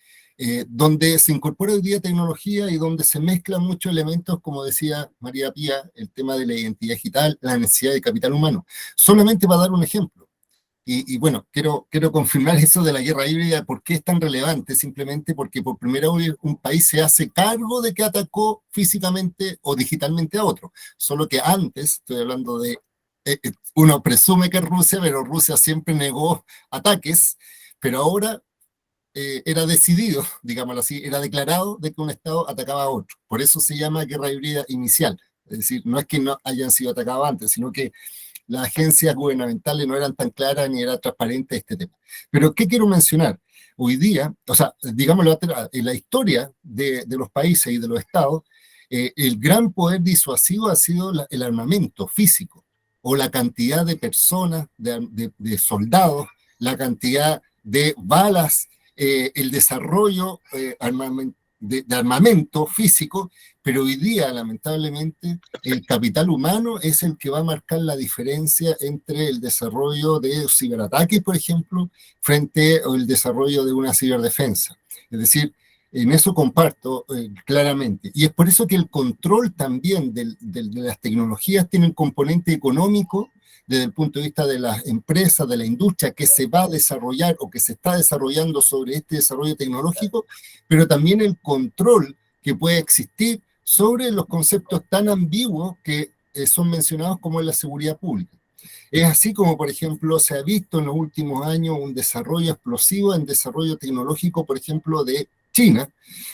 donde se incorpora hoy día tecnología y donde se mezclan muchos elementos, como decía María Pía, el tema de la identidad digital, la necesidad de capital humano. Solamente para dar un ejemplo. Y bueno, quiero confirmar eso de la guerra híbrida. ¿Por qué es tan relevante? Simplemente porque por primera vez un país se hace cargo de que atacó físicamente o digitalmente a otro. Solo que antes, estoy hablando de, uno presume que es Rusia, pero Rusia siempre negó ataques, pero ahora era decidido, digámoslo así, era declarado de que un Estado atacaba a otro. Por eso se llama guerra híbrida inicial. Es decir, no es que no hayan sido atacados antes, sino que las agencias gubernamentales no eran tan claras ni era transparente este tema. Pero, ¿qué quiero mencionar? Hoy día, o sea, digámoslo, en la historia de los países y de los estados, el gran poder disuasivo ha sido el armamento físico, o la cantidad de personas, de soldados, la cantidad de balas, el desarrollo de armamento físico, pero hoy día, lamentablemente, el capital humano es el que va a marcar la diferencia entre el desarrollo de ciberataques, por ejemplo, frente al desarrollo de una ciberdefensa. Es decir, en eso comparto claramente. Y es por eso que el control también de las tecnologías tiene un componente económico desde el punto de vista de las empresas, de la industria que se va a desarrollar o que se está desarrollando sobre este desarrollo tecnológico, pero también el control que puede existir sobre los conceptos tan ambiguos que son mencionados como en la seguridad pública. Es así como, por ejemplo, se ha visto en los últimos años un desarrollo explosivo en desarrollo tecnológico, por ejemplo, de China.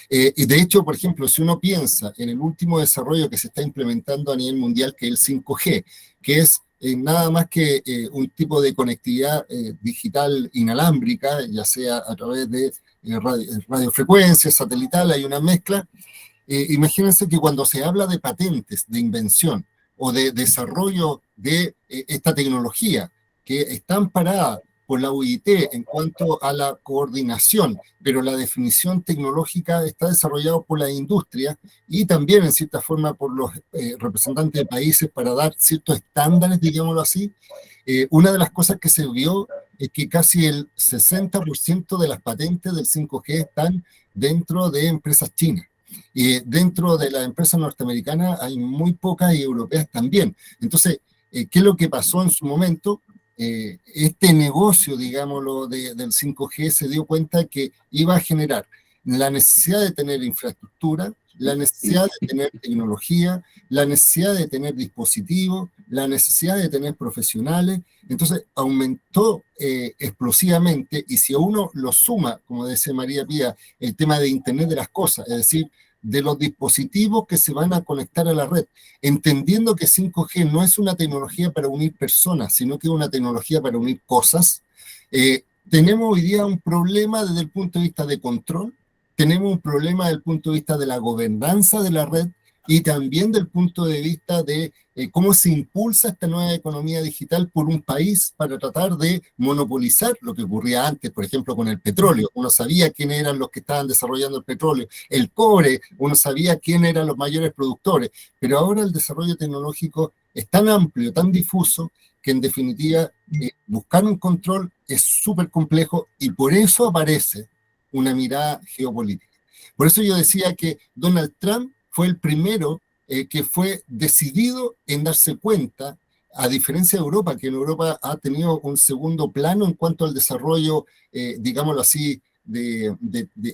Y de hecho, por ejemplo, si uno piensa en el último desarrollo que se está implementando a nivel mundial, que es el 5G, que es nada más que un tipo de conectividad digital inalámbrica, ya sea a través de radiofrecuencias, satelital, hay una mezcla. Imagínense que cuando se habla de patentes, de invención o de desarrollo de esta tecnología que está amparada por la UIT en cuanto a la coordinación, pero la definición tecnológica está desarrollada por la industria y también en cierta forma por los representantes de países para dar ciertos estándares, digámoslo así. Una de las cosas que se vio es que casi el 60% de las patentes del 5G están dentro de empresas chinas. Y dentro de las empresas norteamericanas hay muy pocas y europeas también. Entonces, ¿qué es lo que pasó en su momento? Este negocio, digámoslo, del 5G se dio cuenta que iba a generar la necesidad de tener infraestructura, la necesidad de tener tecnología, la necesidad de tener dispositivos, la necesidad de tener profesionales. Entonces aumentó explosivamente, y si a uno lo suma, como decía María Pía, el tema de Internet de las cosas, es decir, de los dispositivos que se van a conectar a la red, entendiendo que 5G no es una tecnología para unir personas, sino que es una tecnología para unir cosas, tenemos hoy día un problema desde el punto de vista de control, tenemos un problema desde el punto de vista de la gobernanza de la red y también del punto de vista de cómo se impulsa esta nueva economía digital por un país para tratar de monopolizar lo que ocurría antes, por ejemplo, con el petróleo. Uno sabía quiénes eran los que estaban desarrollando el petróleo, el cobre, uno sabía quiénes eran los mayores productores, pero ahora el desarrollo tecnológico es tan amplio, tan difuso, que en definitiva buscar un control es súper complejo y por eso aparece una mirada geopolítica. Por eso yo decía que Donald Trump fue el primero que fue decidido en darse cuenta a diferencia de Europa, que en Europa ha tenido un segundo plano en cuanto al desarrollo, digámoslo así, de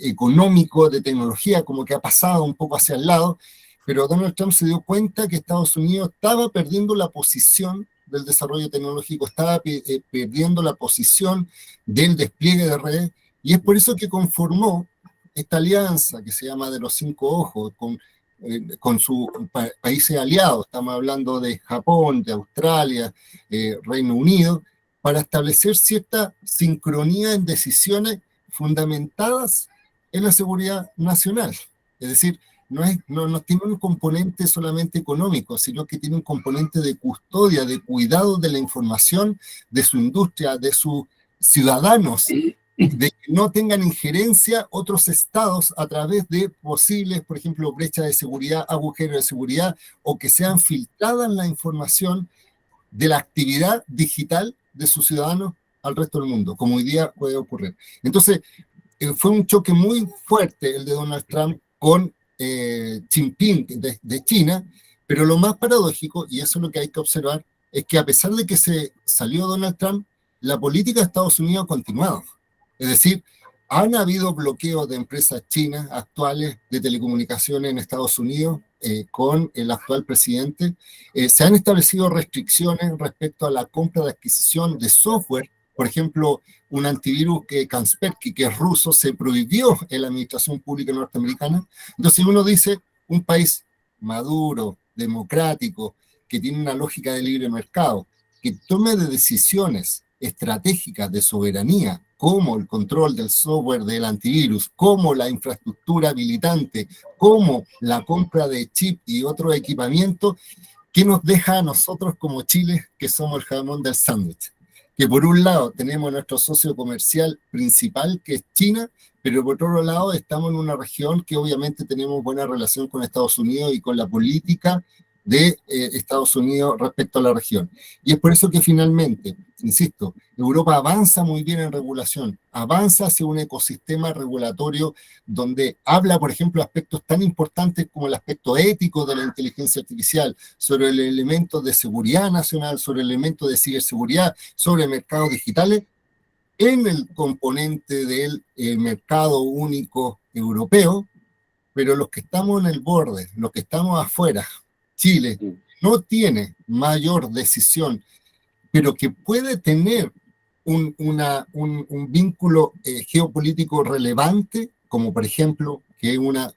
económico, de tecnología, como que ha pasado un poco hacia el lado, pero Donald Trump se dio cuenta que Estados Unidos estaba perdiendo la posición del desarrollo tecnológico, estaba perdiendo la posición del despliegue de redes, y es por eso que conformó esta alianza que se llama de los 5 ojos, con sus países aliados, estamos hablando de Japón, de Australia, Reino Unido, para establecer cierta sincronía en decisiones fundamentadas en la seguridad nacional. Es decir, no tiene un componente solamente económico, sino que tiene un componente de custodia, de cuidado de la información, de su industria, de sus ciudadanos, de que no tengan injerencia otros estados a través de posibles, por ejemplo, brechas de seguridad, agujeros de seguridad, o que sean filtradas la información de la actividad digital de sus ciudadanos al resto del mundo, como hoy día puede ocurrir. Entonces, fue un choque muy fuerte el de Donald Trump con Xi Jinping de China, pero lo más paradójico, y eso es lo que hay que observar, es que a pesar de que se salió Donald Trump, la política de Estados Unidos ha continuado. Es decir, han habido bloqueos de empresas chinas actuales de telecomunicaciones en Estados Unidos con el actual presidente. Se han establecido restricciones respecto a la compra de adquisición de software. Por ejemplo, un antivirus que Kaspersky, que es ruso, se prohibió en la administración pública norteamericana. Entonces uno dice, un país maduro, democrático, que tiene una lógica de libre mercado, que tome de decisiones estratégicas de soberanía, como el control del software del antivirus, como la infraestructura habilitante, como la compra de chip y otros equipamientos, ¿qué nos deja a nosotros como Chile, que somos el jamón del sándwich? Que por un lado tenemos nuestro socio comercial principal, que es China, pero por otro lado estamos en una región que obviamente tenemos buena relación con Estados Unidos y con la política de Estados Unidos respecto a la región. Y es por eso que finalmente, insisto, Europa avanza muy bien en regulación, avanza hacia un ecosistema regulatorio donde habla, por ejemplo, aspectos tan importantes como el aspecto ético de la inteligencia artificial, sobre el elemento de seguridad nacional, sobre el elemento de ciberseguridad, sobre mercados digitales, en el componente del mercado único europeo, pero los que estamos en el borde, los que estamos afuera, Chile, no tiene mayor decisión, pero que puede tener un vínculo geopolítico relevante, como por ejemplo, que es una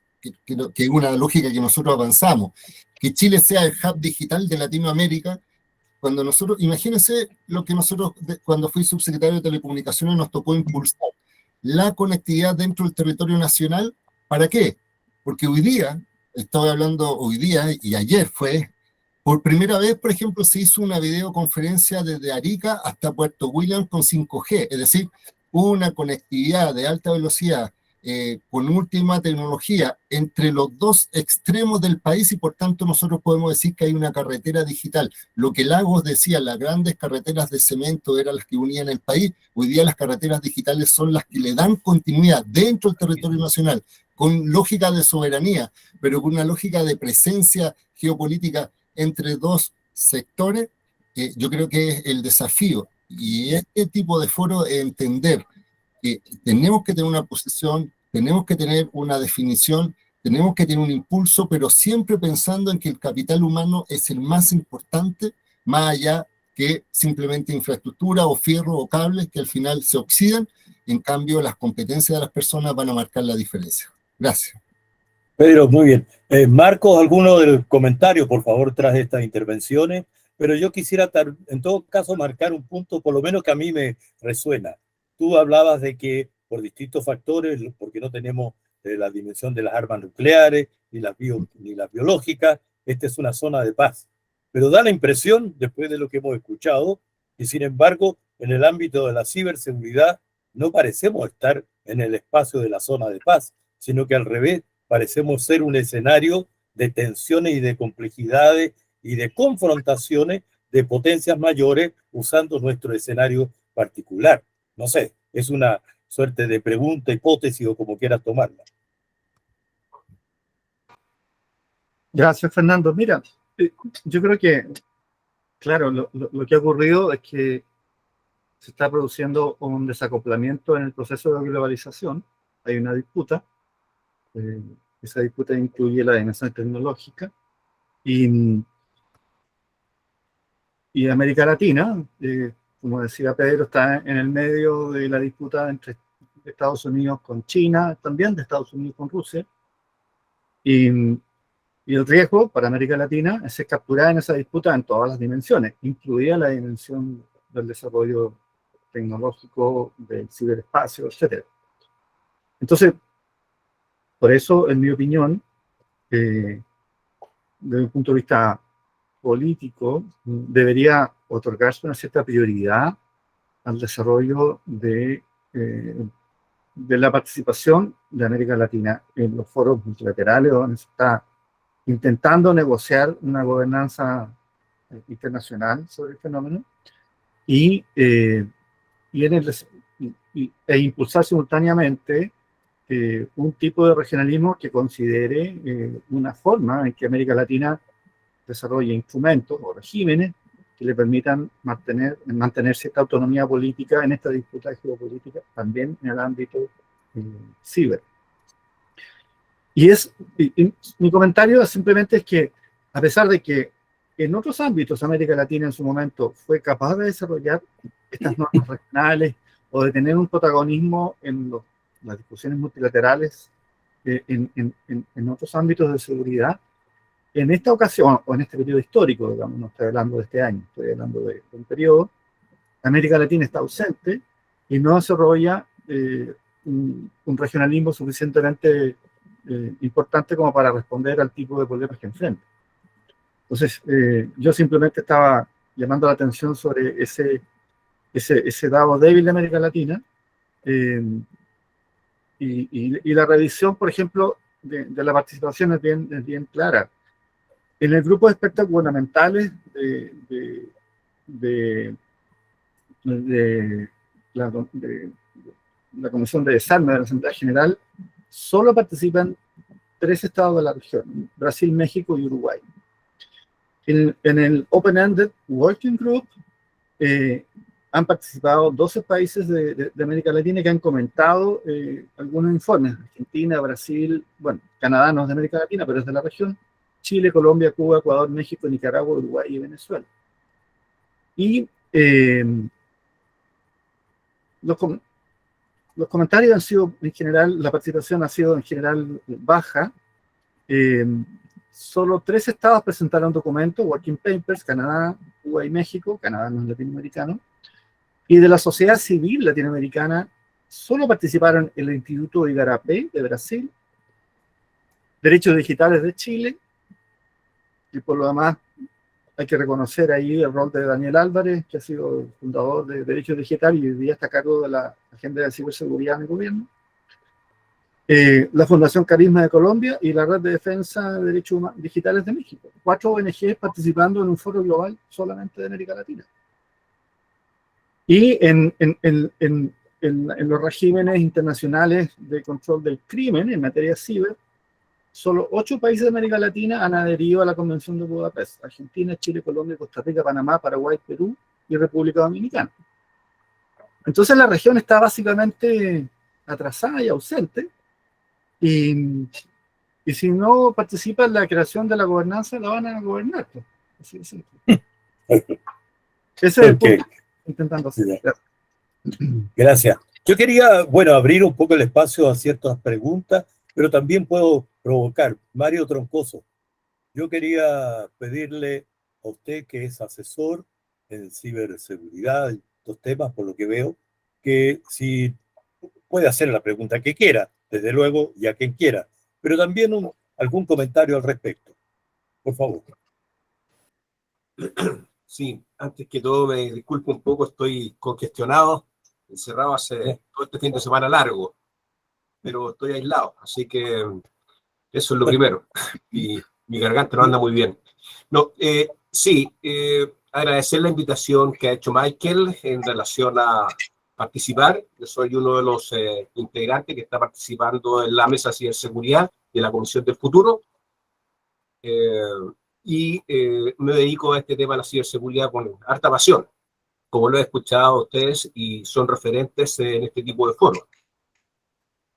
lógica que nosotros avanzamos, que Chile sea el hub digital de Latinoamérica. Cuando nosotros, imagínense lo que nosotros, cuando fui subsecretario de Telecomunicaciones, nos tocó impulsar la conectividad dentro del territorio nacional. ¿Para qué? Porque hoy día, estoy hablando hoy día y ayer fue, por primera vez, por ejemplo, se hizo una videoconferencia desde Arica hasta Puerto William con 5G, es decir, una conectividad de alta velocidad con última tecnología entre los dos extremos del país, y por tanto nosotros podemos decir que hay una carretera digital. Lo que Lagos decía, las grandes carreteras de cemento eran las que unían el país, hoy día las carreteras digitales son las que le dan continuidad dentro del territorio nacional, con lógica de soberanía, pero con una lógica de presencia geopolítica entre dos sectores. Yo creo que es el desafío, y este tipo de foro es entender que tenemos que tener una posición, tenemos que tener una definición, tenemos que tener un impulso, pero siempre pensando en que el capital humano es el más importante, más allá que simplemente infraestructura o fierro o cables que al final se oxidan. En cambio, las competencias de las personas van a marcar la diferencia. Gracias. Pedro, muy bien. Marcos, alguno de los comentarios, por favor, tras estas intervenciones, pero yo quisiera, en todo caso, marcar un punto, por lo menos que a mí me resuena. Tú hablabas de que por distintos factores, porque no tenemos la dimensión de las armas nucleares ni las biológicas, esta es una zona de paz. Pero da la impresión, después de lo que hemos escuchado, que sin embargo, en el ámbito de la ciberseguridad, no parecemos estar en el espacio de la zona de paz, sino que al revés, parecemos ser un escenario de tensiones y de complejidades y de confrontaciones de potencias mayores usando nuestro escenario particular. No sé, es una suerte de pregunta, hipótesis o como quieras tomarla. Gracias, Fernando. Mira, yo creo que Claro, lo que ha ocurrido es que se está produciendo un desacoplamiento en el proceso de globalización. Hay una disputa. Esa disputa incluye la dimensión tecnológica. Y América Latina, como decía Pedro, está en el medio de la disputa entre Estados Unidos con China, también de Estados Unidos con Rusia. Y el riesgo para América Latina es ser capturada en esa disputa en todas las dimensiones, incluida la dimensión del desarrollo tecnológico, del ciberespacio, etc. Entonces, por eso, en mi opinión, desde un punto de vista político, debería otorgarse una cierta prioridad al desarrollo de la participación de América Latina en los foros multilaterales, donde se está intentando negociar una gobernanza internacional sobre el fenómeno e impulsar simultáneamente un tipo de regionalismo que considere una forma en que América Latina desarrolle instrumentos o regímenes que le permitan mantener cierta autonomía política en esta disputa geopolítica, también en el ámbito ciber. Y mi comentario simplemente es que, a pesar de que en otros ámbitos América Latina en su momento fue capaz de desarrollar estas normas regionales o de tener un protagonismo en las discusiones multilaterales en otros ámbitos de seguridad, en esta ocasión, o en este periodo histórico, digamos, no estoy hablando de este año, estoy hablando de un periodo, América Latina está ausente y no desarrolla un regionalismo suficientemente importante como para responder al tipo de problemas que enfrenta. Entonces, yo simplemente estaba llamando la atención sobre ese lado débil de América Latina y la revisión, por ejemplo, de la participación es bien clara. En el grupo de expertos gubernamentales de la Comisión de Desarme de la Asamblea General, solo participan 3 estados de la región, Brasil, México y Uruguay. En el Open-Ended Working Group han participado 12 países de América Latina que han comentado algunos informes. Argentina, Brasil, bueno, Canadá no es de América Latina, pero es de la región. Chile, Colombia, Cuba, Ecuador, México, Nicaragua, Uruguay y Venezuela. Y los comentarios han sido, en general, la participación ha sido en general baja. Solo 3 estados presentaron documentos, Working Papers, Canadá, Cuba y México. Canadá no es latinoamericano. Y de la sociedad civil latinoamericana, solo participaron el Instituto Igarapé de Brasil, Derechos Digitales de Chile, y por lo demás hay que reconocer ahí el rol de Daniel Álvarez, que ha sido el fundador de Derechos Digitales y hoy día está a cargo de la agenda de ciberseguridad en el gobierno. La Fundación Carisma de Colombia y la Red de Defensa de Derechos Digitales de México. 4 ONGs participando en un foro global solamente de América Latina. Y en los regímenes internacionales de control del crimen en materia ciber, solo 8 países de América Latina han adherido a la Convención de Budapest: Argentina, Chile, Colombia, Costa Rica, Panamá, Paraguay, Perú y República Dominicana. Entonces la región está básicamente atrasada y ausente, y si no participa en la creación de la gobernanza, la van a gobernar. Así de simple. Ese es el punto que intentando hacer. Gracias. Yo quería, bueno, abrir un poco el espacio a ciertas preguntas, pero también puedo provocar. Mario Troncoso, yo quería pedirle a usted, que es asesor en ciberseguridad y estos temas, por lo que veo, que si puede hacer la pregunta que quiera, desde luego, y a quien quiera, pero también algún comentario al respecto. Por favor. Sí, antes que todo me disculpo un poco, estoy congestionado, encerrado hace todo este fin de semana largo, pero estoy aislado, así que eso es lo primero. Y mi garganta no anda muy bien. No, sí, agradecer la invitación que ha hecho Michael en relación a participar. Yo soy uno de los integrantes que está participando en la mesa de ciberseguridad de la Comisión del Futuro. y me dedico a este tema de la ciberseguridad con harta pasión, como lo he escuchado a ustedes y son referentes en este tipo de foros.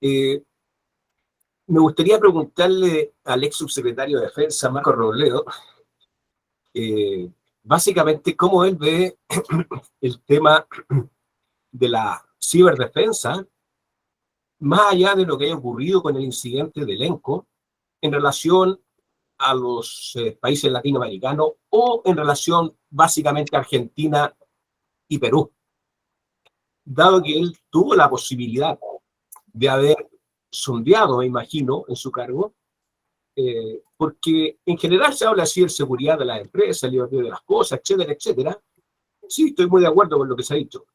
Me gustaría preguntarle al ex subsecretario de Defensa, Marco Robledo, básicamente cómo él ve el tema de la ciberdefensa, más allá de lo que haya ocurrido con el incidente de Elenco, en relación a los países latinoamericanos o en relación básicamente a Argentina y Perú, dado que él tuvo la posibilidad de haber sondeado, me imagino, en su cargo, porque en general se habla de ciberseguridad de las empresas, libertad de las cosas, etcétera, etcétera. Sí, estoy muy de acuerdo con lo que se ha dicho.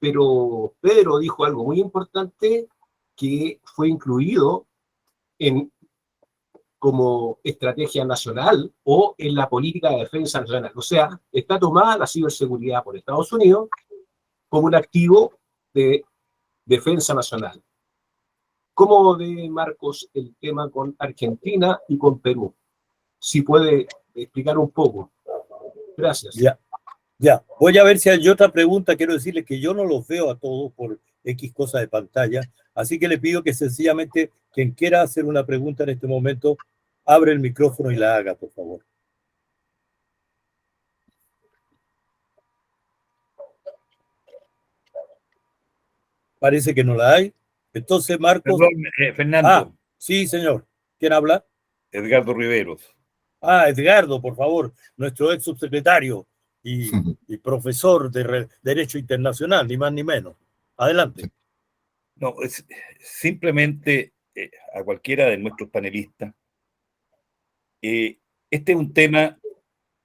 Pero Pedro dijo algo muy importante que fue incluido en, como estrategia nacional o en la política de defensa nacional. O sea, está tomada la ciberseguridad por Estados Unidos como un activo de defensa nacional. ¿Cómo ve, Marcos, el tema con Argentina y con Perú? Si puede explicar un poco. Gracias. Ya. Voy a ver si hay otra pregunta. Quiero decirles que yo no los veo a todos por X cosas de pantalla, así que le pido que sencillamente quien quiera hacer una pregunta en este momento, abre el micrófono y la haga, por favor. Parece que no la hay. Entonces, Marcos... Perdón, Fernando. Sí, señor. ¿Quién habla? Edgardo Riveros. Edgardo, por favor, nuestro ex subsecretario y profesor de Derecho Internacional, ni más ni menos. Adelante. No, es simplemente a cualquiera de nuestros panelistas. Este es un tema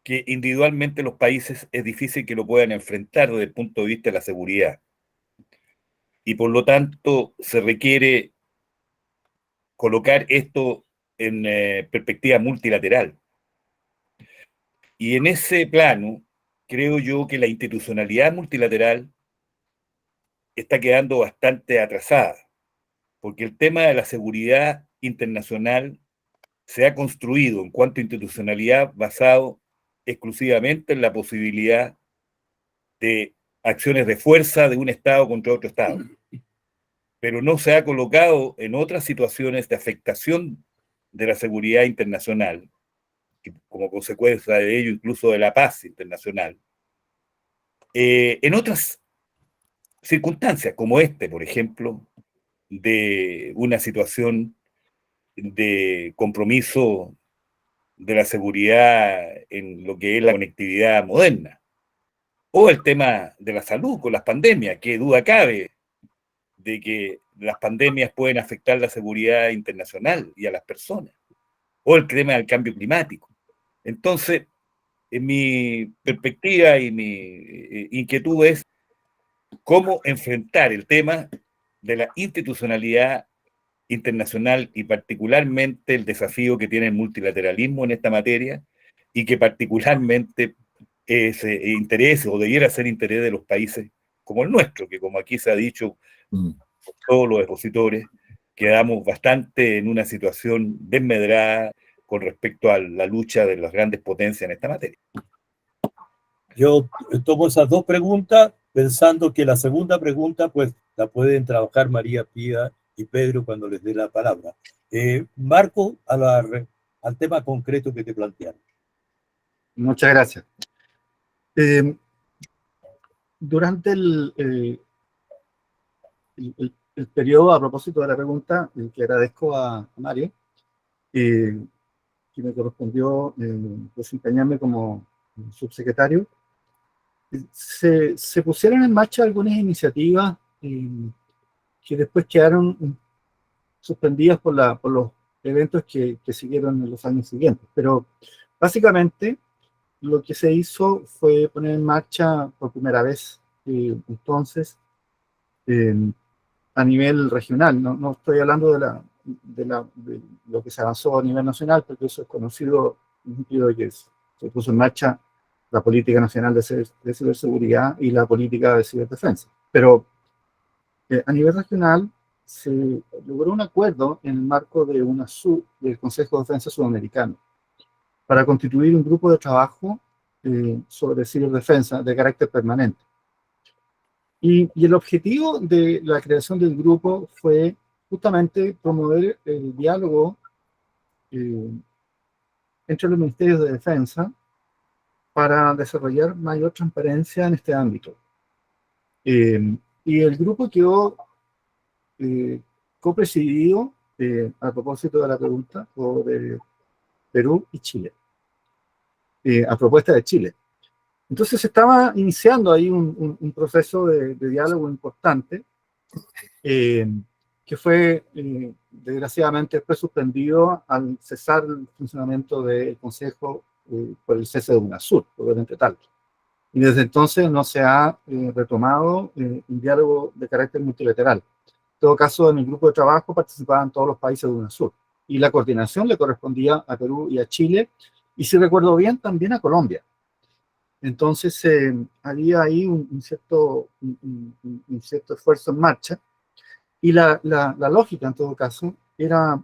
que individualmente los países es difícil que lo puedan enfrentar desde el punto de vista de la seguridad. Y por lo tanto se requiere colocar esto en perspectiva multilateral. Y en ese plano, creo yo que la institucionalidad multilateral está quedando bastante atrasada, porque el tema de la seguridad internacional se ha construido en cuanto a institucionalidad basado exclusivamente en la posibilidad de acciones de fuerza de un Estado contra otro Estado, pero no se ha colocado en otras situaciones de afectación de la seguridad internacional, como consecuencia de ello incluso de la paz internacional, en otras circunstancias, como por ejemplo, de una situación de compromiso de la seguridad en lo que es la conectividad moderna, o el tema de la salud con las pandemias, que duda cabe de que las pandemias pueden afectar la seguridad internacional y a las personas, o el tema del cambio climático. Entonces, en mi perspectiva y mi inquietud es cómo enfrentar el tema de la institucionalidad internacional y particularmente el desafío que tiene el multilateralismo en esta materia y que particularmente es interés o debiera ser interés de los países como el nuestro, que como aquí se ha dicho por todos los expositores, quedamos bastante en una situación desmedrada con respecto a la lucha de las grandes potencias en esta materia. Yo tomo esas dos preguntas pensando que la segunda pregunta pues la pueden trabajar María Pía y Pedro cuando les dé la palabra. Marco, al tema concreto que te plantearon. Muchas gracias. Durante el periodo, a propósito de la pregunta, que agradezco a Mario, que me correspondió desempeñarme como subsecretario, se pusieron en marcha algunas iniciativas que después quedaron suspendidas por los eventos que siguieron en los años siguientes. Pero básicamente lo que se hizo fue poner en marcha por primera vez entonces a nivel regional. No estoy hablando de lo que se avanzó a nivel nacional, porque eso es conocido en el sentido de que se puso en marcha la política nacional de ciberseguridad y la política de ciberdefensa. Pero a nivel regional se logró un acuerdo en el marco de del Consejo de Defensa Sudamericano, para constituir un grupo de trabajo sobre ciberdefensa de carácter permanente. Y el objetivo de la creación del grupo fue justamente promover el diálogo entre los ministerios de defensa para desarrollar mayor transparencia en este ámbito. Y el grupo quedó copresidido, a propósito de la pregunta, por Perú y Chile, a propuesta de Chile. Entonces se estaba iniciando ahí un proceso de diálogo importante, que fue, desgraciadamente, fue suspendido al cesar el funcionamiento del Consejo por el cese de UNASUR, probablemente tal. Y desde entonces no se ha retomado un diálogo de carácter multilateral. En todo caso, en el grupo de trabajo participaban todos los países de UNASUR, y la coordinación le correspondía a Perú y a Chile, y si recuerdo bien, también a Colombia. Entonces, había ahí un cierto esfuerzo en marcha, y la lógica, en todo caso, era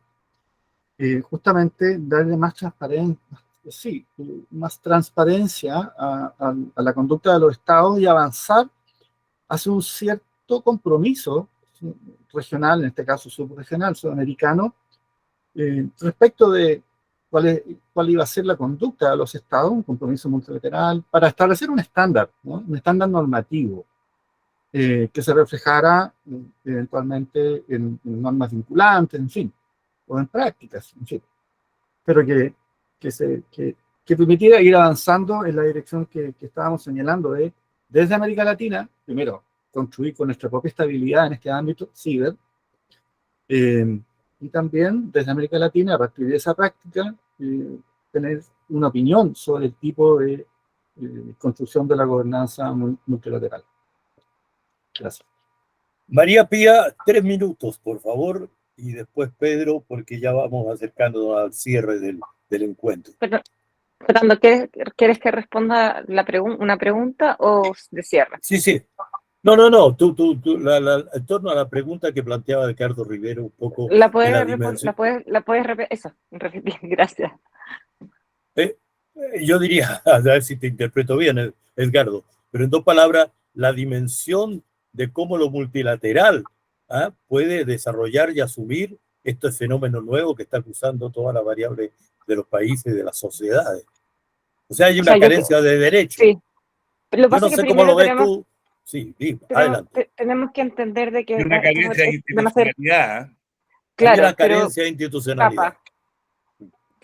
justamente darle más transparencia a la conducta de los estados y avanzar hacia un cierto compromiso regional, en este caso subregional, sudamericano, respecto de cuál iba a ser la conducta de los estados, un compromiso multilateral, para establecer un estándar, ¿no? Un estándar normativo que se reflejara eventualmente en normas vinculantes, en fin, o en prácticas, en fin, pero que permitiera ir avanzando en la dirección que estábamos señalando desde América Latina, primero, construir con nuestra propia estabilidad en este ámbito, ciber, y también desde América Latina, a partir de esa práctica, tener una opinión sobre el tipo de construcción de la gobernanza multilateral. Gracias. María Pía, 3 minutos, por favor, y después Pedro, porque ya vamos acercándonos al cierre del encuentro. Fernando, ¿quieres que responda una pregunta o de cierre? Sí. No. En torno a la pregunta que planteaba Ricardo Rivero, un poco ¿La de la dimensión. la puedes repetir? Gracias. Yo diría, a ver si te interpreto bien, Edgardo, pero en 2 palabras, la dimensión de cómo lo multilateral puede desarrollar y asumir este fenómeno nuevo que está acusando todas las variables de los países y de las sociedades. O sea, hay una carencia de derechos. Sí. Lo Yo no sé cómo lo ves tú. Sí, adelante. Tenemos que entender de que hay una carencia de institucionalidad. Claro, hay una carencia de institucionalidad.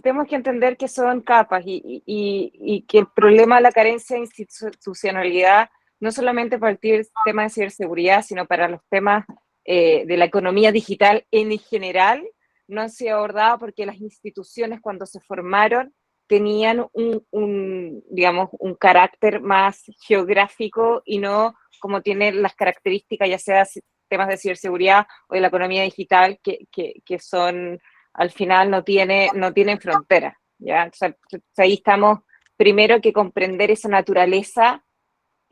Tenemos que entender que son capas y que el problema de la carencia de institucionalidad no solamente para el tema de ciberseguridad, sino para los temas de la economía digital en general, no han sido abordados porque las instituciones cuando se formaron tenían digamos, un carácter más geográfico y no como tienen las características, ya sea temas de ciberseguridad o de la economía digital, que son, al final no tienen frontera, ¿ya? Entonces, ahí estamos, primero que comprender esa naturaleza,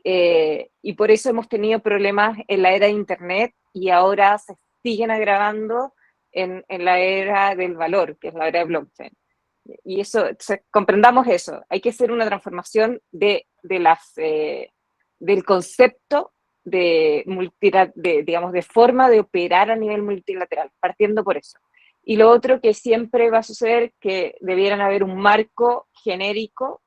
y por eso hemos tenido problemas en la era de Internet y ahora se siguen agravando en la era del valor, que es la era de blockchain. Y eso, comprendamos eso, hay que hacer una transformación del concepto digamos, de forma de operar a nivel multilateral, partiendo por eso. Y lo otro que siempre va a suceder, que debieran haber un marco genérico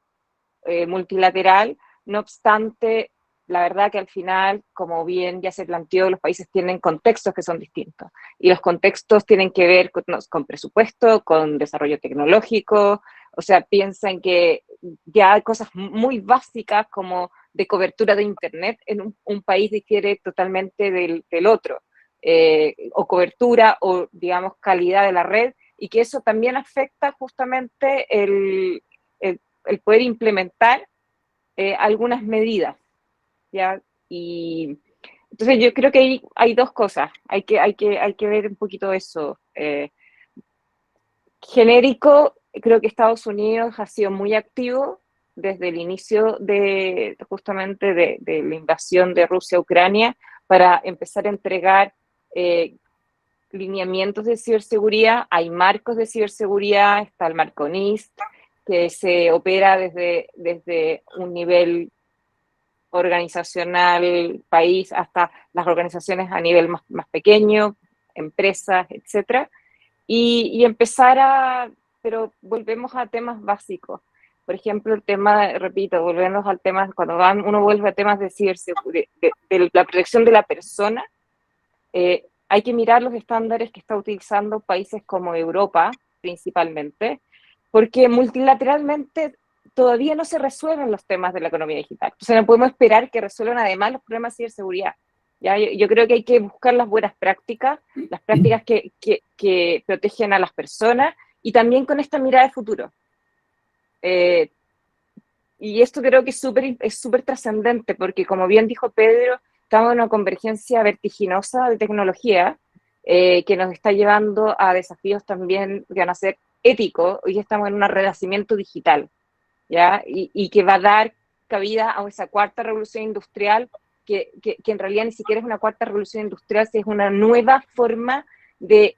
multilateral, no obstante, la verdad que al final, como bien ya se planteó, los países tienen contextos que son distintos, y los contextos tienen que ver con presupuesto, con desarrollo tecnológico, o sea, piensan que ya hay cosas muy básicas como de cobertura de Internet en un país difiere totalmente del otro, o cobertura o, digamos, calidad de la red, y que eso también afecta justamente el poder implementar algunas medidas, ¿ya? Y entonces yo creo que hay 2 cosas, hay que ver un poquito eso. Genérico, creo que Estados Unidos ha sido muy activo desde el inicio justamente de la invasión de Rusia a Ucrania para empezar a entregar lineamientos de ciberseguridad. Hay marcos de ciberseguridad, está el marco NIST, que se opera desde un nivel organizacional, país, hasta las organizaciones a nivel más pequeño, empresas, etcétera, y empezar pero volvemos a temas básicos. Por ejemplo, el tema, repito, volvemos al tema, cuando uno vuelve a temas de ciberseguridad, de la protección de la persona, hay que mirar los estándares que están utilizando países como Europa, principalmente, porque multilateralmente todavía no se resuelven los temas de la economía digital. Entonces no podemos esperar que resuelvan además los problemas de ciberseguridad. ¿Ya? Yo creo que hay que buscar las buenas prácticas, las prácticas que protegen a las personas, y también con esta mirada de futuro. Y esto creo que es súper trascendente, porque como bien dijo Pedro, estamos en una convergencia vertiginosa de tecnología que nos está llevando a desafíos también que van a ser éticos. Hoy estamos en un renacimiento digital, ¿ya? Y que va a dar cabida a esa cuarta revolución industrial, que en realidad ni siquiera es una cuarta revolución industrial, sino es una nueva forma de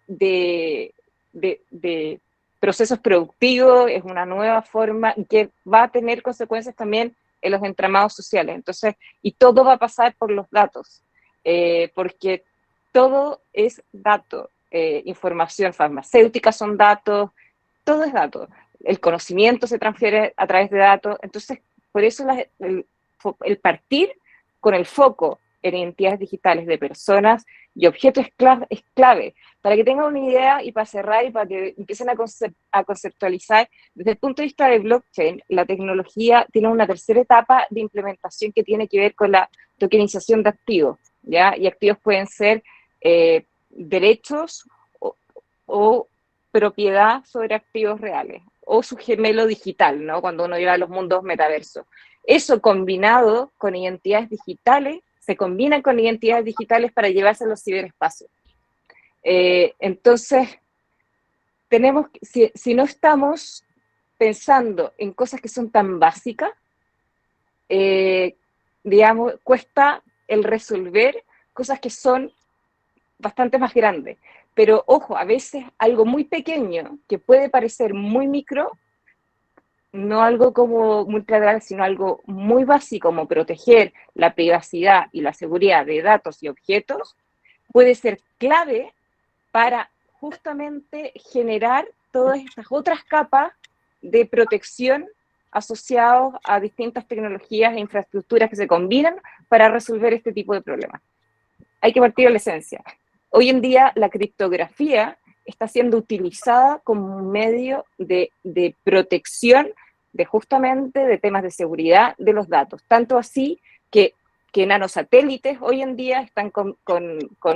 procesos productivos, es una nueva forma que va a tener consecuencias también en los entramados sociales. Entonces, y todo va a pasar por los datos, porque todo es dato, información farmacéutica son datos, todo es datos. El conocimiento se transfiere a través de datos. Entonces, por eso el partir con el foco en identidades digitales de personas y objetos es clave. Para que tengan una idea y para cerrar y para que empiecen a conceptualizar, desde el punto de vista de blockchain, la tecnología tiene una tercera etapa de implementación que tiene que ver con la tokenización de activos, ¿ya? Y activos pueden ser derechos o propiedad sobre activos reales, o su gemelo digital, ¿no? Cuando uno lleva a los mundos metaversos. Eso combinado con identidades digitales, se combinan con identidades digitales para llevarse a los ciberespacios. Entonces, si no estamos pensando en cosas que son tan básicas, digamos, cuesta el resolver cosas que son bastante más grandes. Pero ojo, a veces algo muy pequeño, que puede parecer muy micro, no algo como muy grande, sino algo muy básico como proteger la privacidad y la seguridad de datos y objetos, puede ser clave para justamente generar todas estas otras capas de protección asociados a distintas tecnologías e infraestructuras que se combinan para resolver este tipo de problemas. Hay que partir de la esencia. Hoy en día la criptografía está siendo utilizada como un medio de protección justamente de temas de seguridad de los datos. Tanto así que nanosatélites hoy en día están con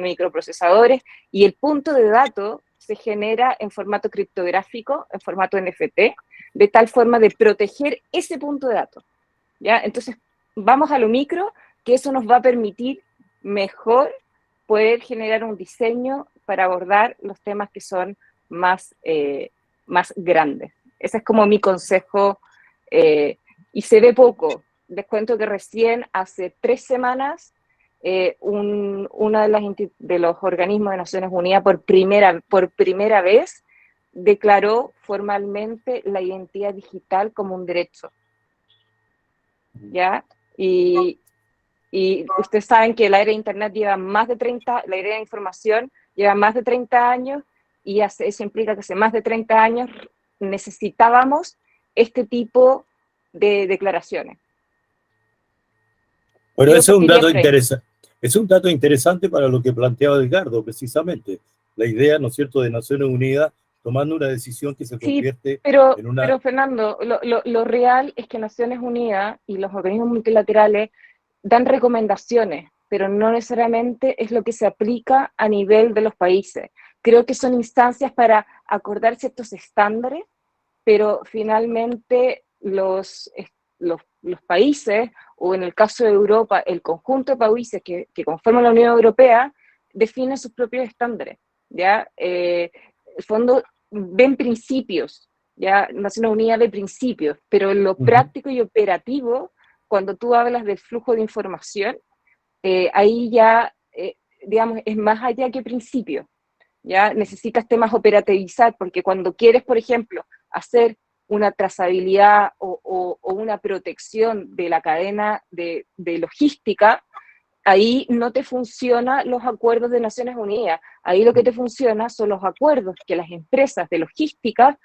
microprocesadores y el punto de dato se genera en formato criptográfico, en formato NFT, de tal forma de proteger ese punto de datos, ¿ya? Entonces, vamos a lo micro, que eso nos va a permitir mejor poder generar un diseño para abordar los temas que son más grandes. Ese es como mi consejo, y se ve poco. Les cuento que recién hace 3 semanas uno de los organismos de Naciones Unidas por primera vez declaró formalmente la identidad digital como un derecho, ¿ya? Y ustedes saben que la era de Internet la era de información lleva más de 30 años, y eso implica que hace más de 30 años necesitábamos este tipo de declaraciones. Bueno, ese es un dato interesante. Es un dato interesante para lo que planteaba Edgardo, precisamente. La idea, ¿no es cierto?, de Naciones Unidas tomando una decisión que se convierte en una... Pero Fernando, lo real es que Naciones Unidas y los organismos multilaterales dan recomendaciones, pero no necesariamente es lo que se aplica a nivel de los países. Creo que son instancias para acordar ciertos estándares, pero finalmente los países, o en el caso de Europa, el conjunto de países que conforman la Unión Europea, definen sus propios estándares, ¿ya? En el fondo, ven principios, ¿ya? Naciones Unidas ve principios, pero en lo práctico y operativo, cuando tú hablas del flujo de información, ahí ya, digamos, es más allá que principio, ¿ya? Necesitas temas operativizar, porque cuando quieres, por ejemplo, hacer una trazabilidad o una protección de la cadena de logística, ahí no te funcionan los acuerdos de Naciones Unidas. Ahí lo que te funciona son los acuerdos que las empresas de logística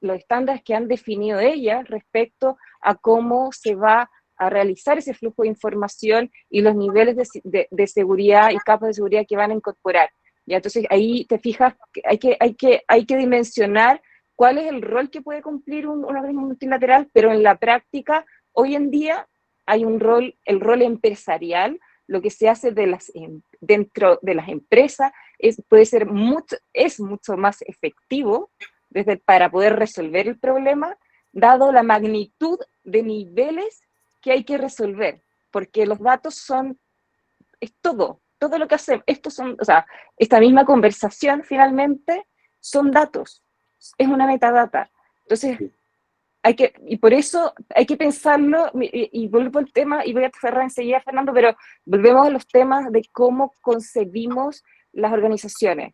los estándares que han definido ellas respecto a cómo se va a realizar ese flujo de información y los niveles de seguridad y capas de seguridad que van a incorporar. ¿Ya? Entonces ahí te fijas que hay que dimensionar cuál es el rol que puede cumplir un organismo multilateral, pero en la práctica, hoy en día, hay el rol empresarial, lo que se hace dentro de las empresas es mucho más efectivo para poder resolver el problema, dado la magnitud de niveles que hay que resolver, porque los datos es todo lo que hacemos. Esta misma conversación finalmente son datos, es una metadata. Entonces, y por eso hay que pensarlo, y vuelvo al tema, y voy a cerrar enseguida, Fernando, pero volvemos a los temas de cómo concebimos las organizaciones.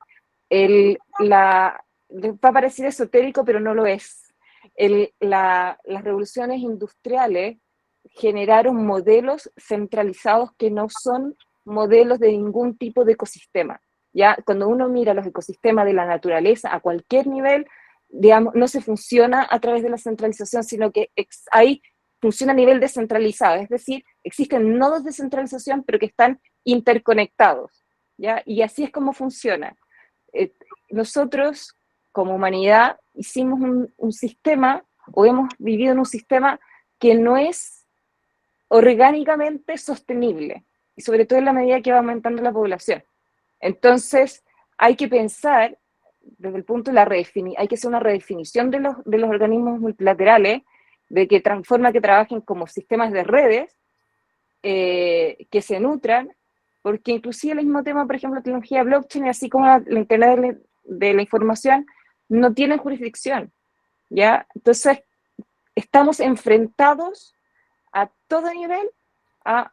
Va a parecer esotérico, pero no lo es. Las revoluciones industriales generaron modelos centralizados que no son modelos de ningún tipo de ecosistema. ¿Ya? Cuando uno mira los ecosistemas de la naturaleza a cualquier nivel, digamos, no se funciona a través de la centralización, sino que ahí funciona a nivel descentralizado, es decir, existen nodos de centralización, pero que están interconectados, ¿ya? Y así es como funciona. Nosotros, como humanidad, hicimos un sistema, o hemos vivido en un sistema que no es orgánicamente sostenible, y sobre todo en la medida que va aumentando la población. Entonces, hay que pensar desde el punto de hay que hacer una redefinición de los organismos multilaterales, de que trabajen como sistemas de redes, que se nutran, porque inclusive el mismo tema, por ejemplo, la tecnología blockchain, así como la Internet de la información, no tienen jurisdicción, ¿ya? Entonces, estamos enfrentados a todo nivel a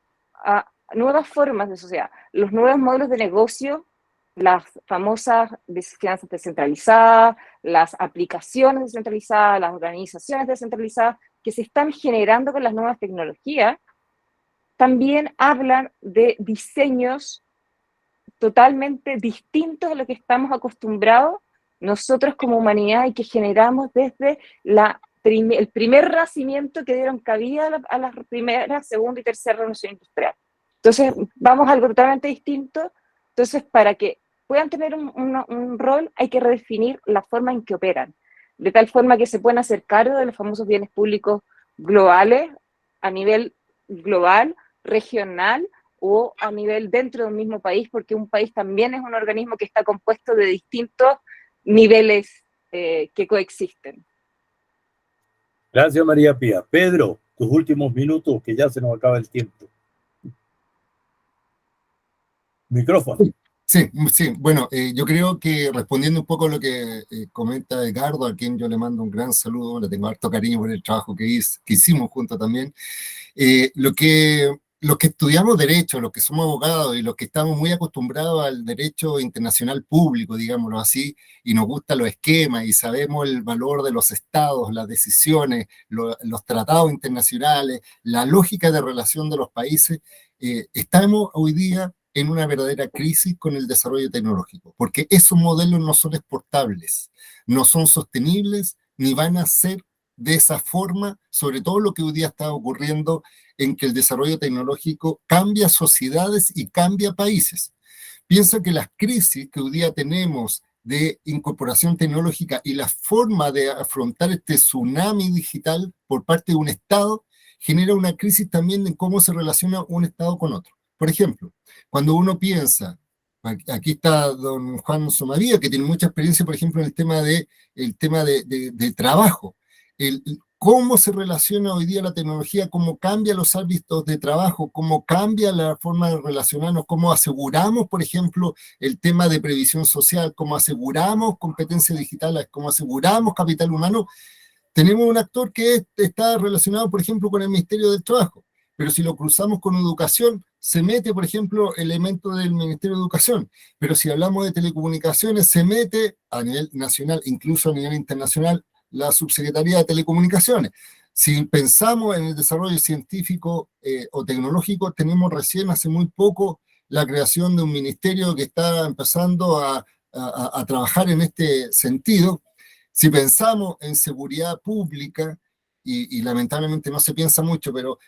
nuevas formas de sociedad, los nuevos modelos de negocio, las famosas finanzas descentralizadas, las aplicaciones descentralizadas, las organizaciones descentralizadas que se están generando con las nuevas tecnologías, también hablan de diseños totalmente distintos a lo que estamos acostumbrados nosotros como humanidad y que generamos desde el primer nacimiento que dieron cabida a la primera, segunda y tercera revolución industrial. Entonces, vamos a algo totalmente distinto. Entonces, para que puedan tener un rol, hay que redefinir la forma en que operan, de tal forma que se puedan hacer cargo de los famosos bienes públicos globales, a nivel global, regional, o a nivel dentro de un mismo país, porque un país también es un organismo que está compuesto de distintos niveles que coexisten. Gracias, María Pía. Pedro, tus últimos minutos, que ya se nos acaba el tiempo. Micrófono. Sí, bueno, yo creo que respondiendo un poco a lo que comenta Edgardo, a quien yo le mando un gran saludo, le tengo harto cariño por el trabajo que hicimos juntos también, los que estudiamos derecho, los que somos abogados y los que estamos muy acostumbrados al derecho internacional público, digámoslo así, y nos gustan los esquemas y sabemos el valor de los estados, las decisiones, los tratados internacionales, la lógica de relación de los países, estamos hoy día en una verdadera crisis con el desarrollo tecnológico, porque esos modelos no son exportables, no son sostenibles, ni van a ser de esa forma, sobre todo lo que hoy día está ocurriendo en que el desarrollo tecnológico cambia sociedades y cambia países. Pienso que las crisis que hoy día tenemos de incorporación tecnológica y la forma de afrontar este tsunami digital por parte de un Estado genera una crisis también en cómo se relaciona un Estado con otro. Por ejemplo, cuando uno piensa, aquí está don Juan Somavía, que tiene mucha experiencia, por ejemplo, en el tema de trabajo, cómo se relaciona hoy día la tecnología, cómo cambia los hábitos de trabajo, cómo cambia la forma de relacionarnos, cómo aseguramos, por ejemplo, el tema de previsión social, cómo aseguramos competencias digitales, cómo aseguramos capital humano. Tenemos un actor que está relacionado, por ejemplo, con el Ministerio del Trabajo, pero si lo cruzamos con educación, se mete, por ejemplo, elementos del Ministerio de Educación, pero si hablamos de telecomunicaciones, se mete a nivel nacional, incluso a nivel internacional, la Subsecretaría de Telecomunicaciones. Si pensamos en el desarrollo científico o tecnológico, tenemos recién hace muy poco la creación de un ministerio que está empezando a trabajar en este sentido. Si pensamos en seguridad pública, y lamentablemente no se piensa mucho, pero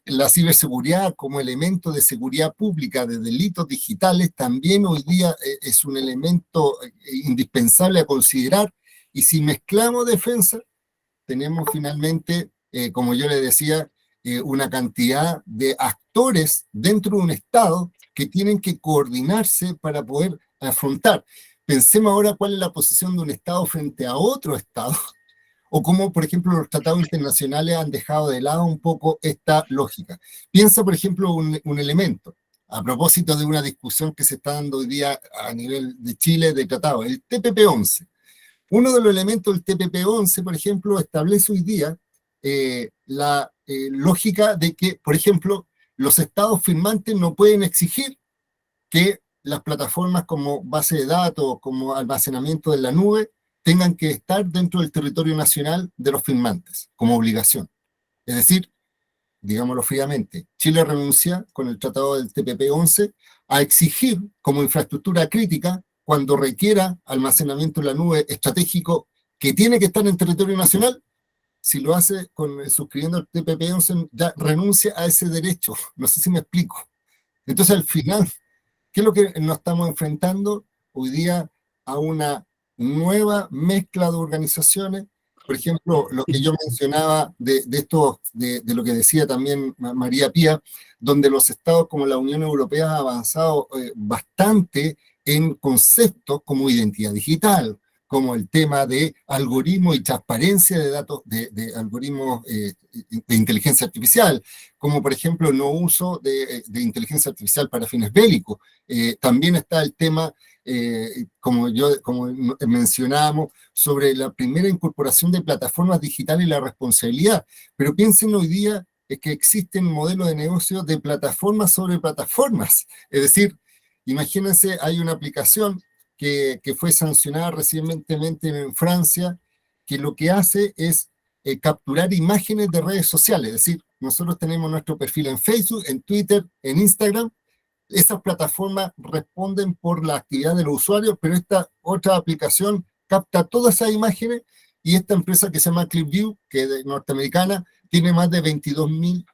la ciberseguridad como elemento de seguridad pública de delitos digitales también hoy día es un elemento indispensable a considerar. Y si mezclamos defensa, tenemos finalmente, como yo le decía, una cantidad de actores dentro de un Estado que tienen que coordinarse para poder afrontar. Pensemos ahora cuál es la posición de un Estado frente a otro Estado, o cómo, por ejemplo, los tratados internacionales han dejado de lado un poco esta lógica. Piensa, por ejemplo, un elemento, a propósito de una discusión que se está dando hoy día a nivel de Chile de tratado, el TPP-11. Uno de los elementos del TPP-11, por ejemplo, establece hoy día la lógica de que, por ejemplo, los estados firmantes no pueden exigir que las plataformas como base de datos, como almacenamiento en la nube, tengan que estar dentro del territorio nacional de los firmantes, como obligación. Es decir, digámoslo fríamente, Chile renuncia con el tratado del TPP-11 a exigir como infraestructura crítica, cuando requiera almacenamiento en la nube estratégico que tiene que estar en territorio nacional, si lo hace suscribiendo el TPP-11, ya renuncia a ese derecho. No sé si me explico. Entonces, al final, ¿qué es lo que nos estamos enfrentando hoy día? A una nueva mezcla de organizaciones. Por ejemplo, lo que yo mencionaba de lo que decía también María Pía, donde los estados como la Unión Europea han avanzado bastante en conceptos como identidad digital, como el tema de algoritmos y transparencia de datos, de algoritmos de inteligencia artificial, como por ejemplo no uso de inteligencia artificial para fines bélicos. También está el tema, como mencionábamos, sobre la primera incorporación de plataformas digitales y la responsabilidad. Pero piensen hoy día que existen modelos de negocio de plataformas sobre plataformas. Es decir, imagínense, hay una aplicación que fue sancionada recientemente en Francia, que lo que hace es capturar imágenes de redes sociales. Es decir, nosotros tenemos nuestro perfil en Facebook, en Twitter, en Instagram. Esas plataformas responden por la actividad de los usuarios, pero esta otra aplicación capta todas esas imágenes, y esta empresa que se llama ClipView, que es norteamericana, tiene más de 22 mil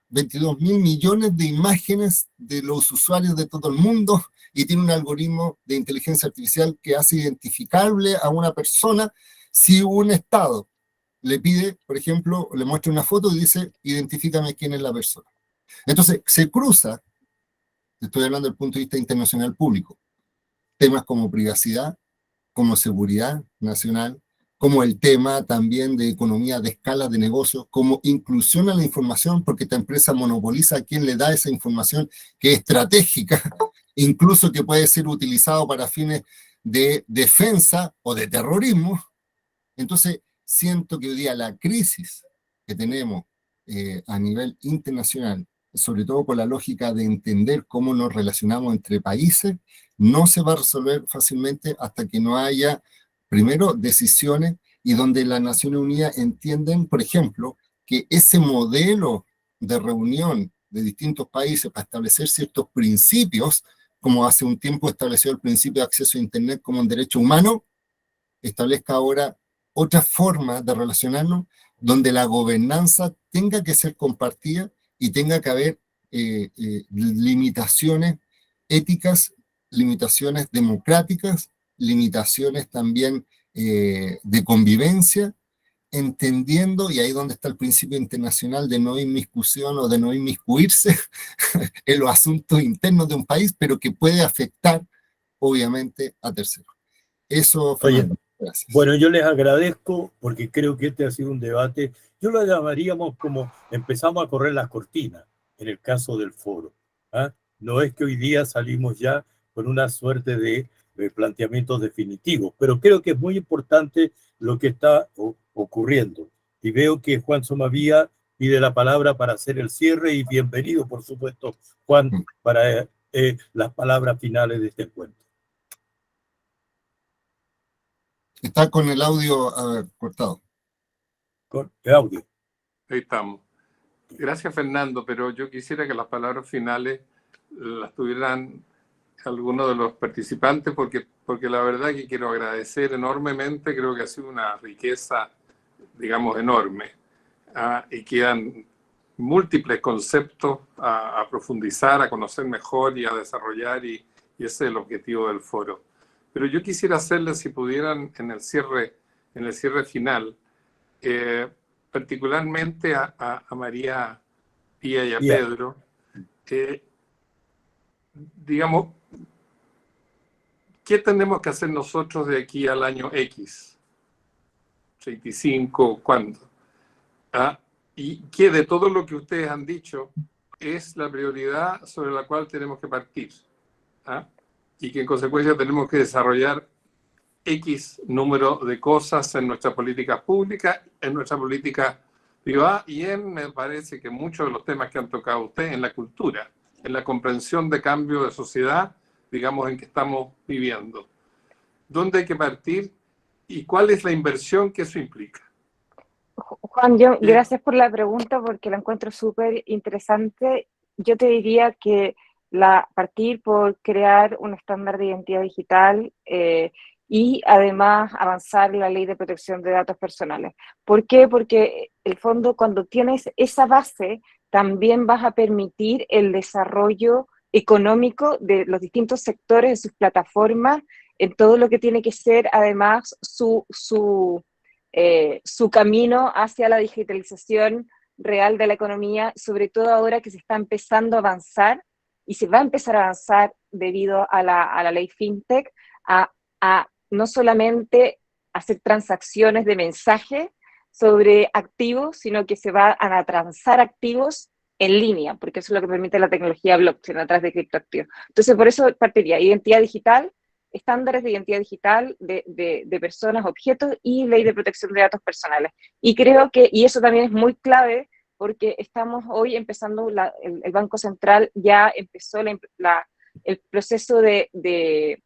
millones de imágenes de los usuarios de todo el mundo, y tiene un algoritmo de inteligencia artificial que hace identificable a una persona si un Estado le pide, por ejemplo, le muestra una foto y dice, identifícame quién es la persona. Entonces, se cruza, estoy hablando desde el punto de vista internacional público, temas como privacidad, como seguridad nacional, como el tema también de economía de escala de negocios, como inclusión a la información, porque esta empresa monopoliza a quien le da esa información que es estratégica, incluso que puede ser utilizado para fines de defensa o de terrorismo. Entonces, siento que hoy día la crisis que tenemos a nivel internacional, sobre todo con la lógica de entender cómo nos relacionamos entre países, no se va a resolver fácilmente hasta que no haya, primero, decisiones y donde las Naciones Unidas entienden, por ejemplo, que ese modelo de reunión de distintos países para establecer ciertos principios, como hace un tiempo estableció el principio de acceso a Internet como un derecho humano, establezca ahora otra forma de relacionarnos donde la gobernanza tenga que ser compartida y tenga que haber limitaciones éticas, limitaciones democráticas, limitaciones también de convivencia, entendiendo, y ahí donde está el principio internacional de no inmiscusión o de no inmiscuirse en los asuntos internos de un país, pero que puede afectar, obviamente, a terceros. Eso, Fernando. Gracias. Bueno, yo les agradezco porque creo que este ha sido un debate, yo lo llamaríamos como empezamos a correr las cortinas en el caso del foro. ¿Ah? No es que hoy día salimos ya con una suerte de planteamientos definitivos, pero creo que es muy importante lo que está ocurriendo. Y veo que Juan Somavía pide la palabra para hacer el cierre, y bienvenido, por supuesto, Juan, para las palabras finales de este encuentro. Está con el audio cortado. con audio. Ahí estamos. Gracias, Fernando, pero yo quisiera que las palabras finales las tuvieran algunos de los participantes, porque la verdad que quiero agradecer enormemente, creo que ha sido una riqueza, digamos, enorme, y quedan múltiples conceptos a profundizar, a conocer mejor y a desarrollar, y ese es el objetivo del foro. Pero yo quisiera hacerles, si pudieran, en el cierre final, particularmente a María Pía y a Pedro, digamos, ¿qué tenemos que hacer nosotros de aquí al año X? 35, ¿cuándo? Y que de todo lo que ustedes han dicho es la prioridad sobre la cual tenemos que partir. Y que en consecuencia tenemos que desarrollar X número de cosas en nuestras políticas públicas, en nuestra política privada y me parece que muchos de los temas que han tocado ustedes en la cultura, en la comprensión de cambio de sociedad, digamos, en que estamos viviendo. ¿Dónde hay que partir y cuál es la inversión que eso implica? Juan, gracias por la pregunta porque la encuentro súper interesante. Yo te diría que partir por crear un estándar de identidad digital y además avanzar en la ley de protección de datos personales. ¿Por qué? Porque el fondo, cuando tienes esa base, también vas a permitir el desarrollo económico de los distintos sectores de sus plataformas, en todo lo que tiene que ser además su camino hacia la digitalización real de la economía, sobre todo ahora que se está empezando a avanzar y se va a empezar a avanzar debido a la ley FinTech, a no solamente hacer transacciones de mensaje sobre activos, sino que se van a transar activos en línea, porque eso es lo que permite la tecnología blockchain a través de criptoactivos. Entonces, por eso partiría identidad digital, estándares de identidad digital de personas, objetos y ley de protección de datos personales. Y creo que, y eso también es muy clave, porque estamos hoy empezando, el Banco Central ya empezó el proceso de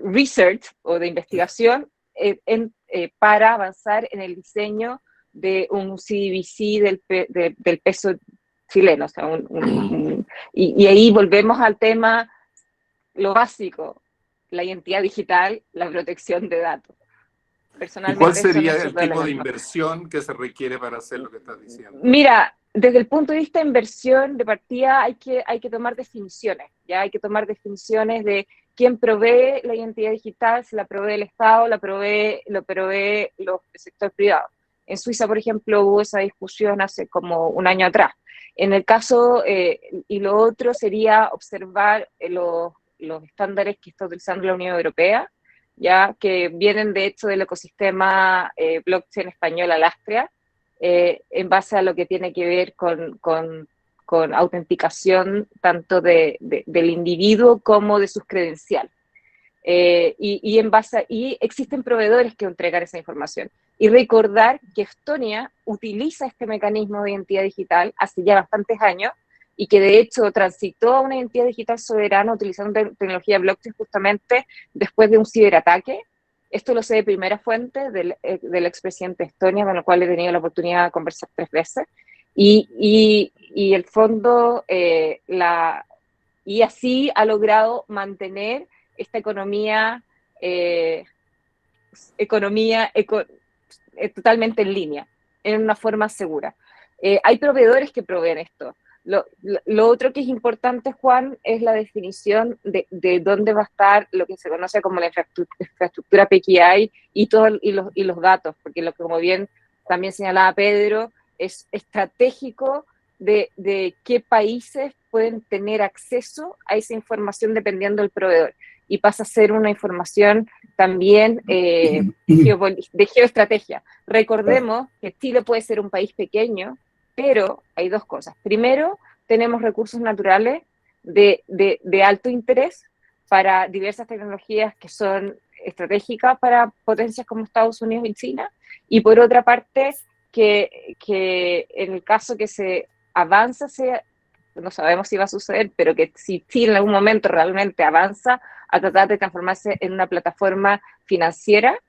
research o de investigación para avanzar en el diseño de un CBDC del peso chileno. O sea, y ahí volvemos al tema, lo básico, la identidad digital, la protección de datos. ¿Y cuál sería el tipo de inversión que se requiere para hacer lo que estás diciendo? Mira, desde el punto de vista de inversión, de partida hay que tomar definiciones, ya hay que tomar definiciones de quién provee la identidad digital, si la provee el Estado, lo provee el sector privado. En Suiza, por ejemplo, hubo esa discusión hace como un año atrás. En el caso, y lo otro sería observar los estándares que está utilizando la Unión Europea, ya que vienen de hecho del ecosistema blockchain español Alastria, en base a lo que tiene que ver con autenticación tanto del individuo como de sus credenciales. Y existen proveedores que entregan esa información. Y recordar que Estonia utiliza este mecanismo de identidad digital hace ya bastantes años, y que de hecho transitó a una identidad digital soberana utilizando tecnología blockchain justamente después de un ciberataque. Esto lo sé de primera fuente del expresidente de Estonia, con el cual he tenido la oportunidad de conversar 3 veces. Y el fondo, y así ha logrado mantener esta economía totalmente en línea, en una forma segura. Hay proveedores que proveen esto. Lo otro que es importante, Juan, es la definición de dónde va a estar lo que se conoce como la infraestructura PKI y los datos, porque lo que, como bien también señalaba Pedro, es estratégico de qué países pueden tener acceso a esa información dependiendo del proveedor, y pasa a ser una información también de geoestrategia. Recordemos que Chile puede ser un país pequeño, pero hay 2 cosas. Primero, tenemos recursos naturales de alto interés para diversas tecnologías que son estratégicas para potencias como Estados Unidos y China. Y por otra parte, que en el caso que se avanza, no sabemos si va a suceder, pero que si Chile en algún momento realmente avanza a tratar de transformarse en una plataforma financiera,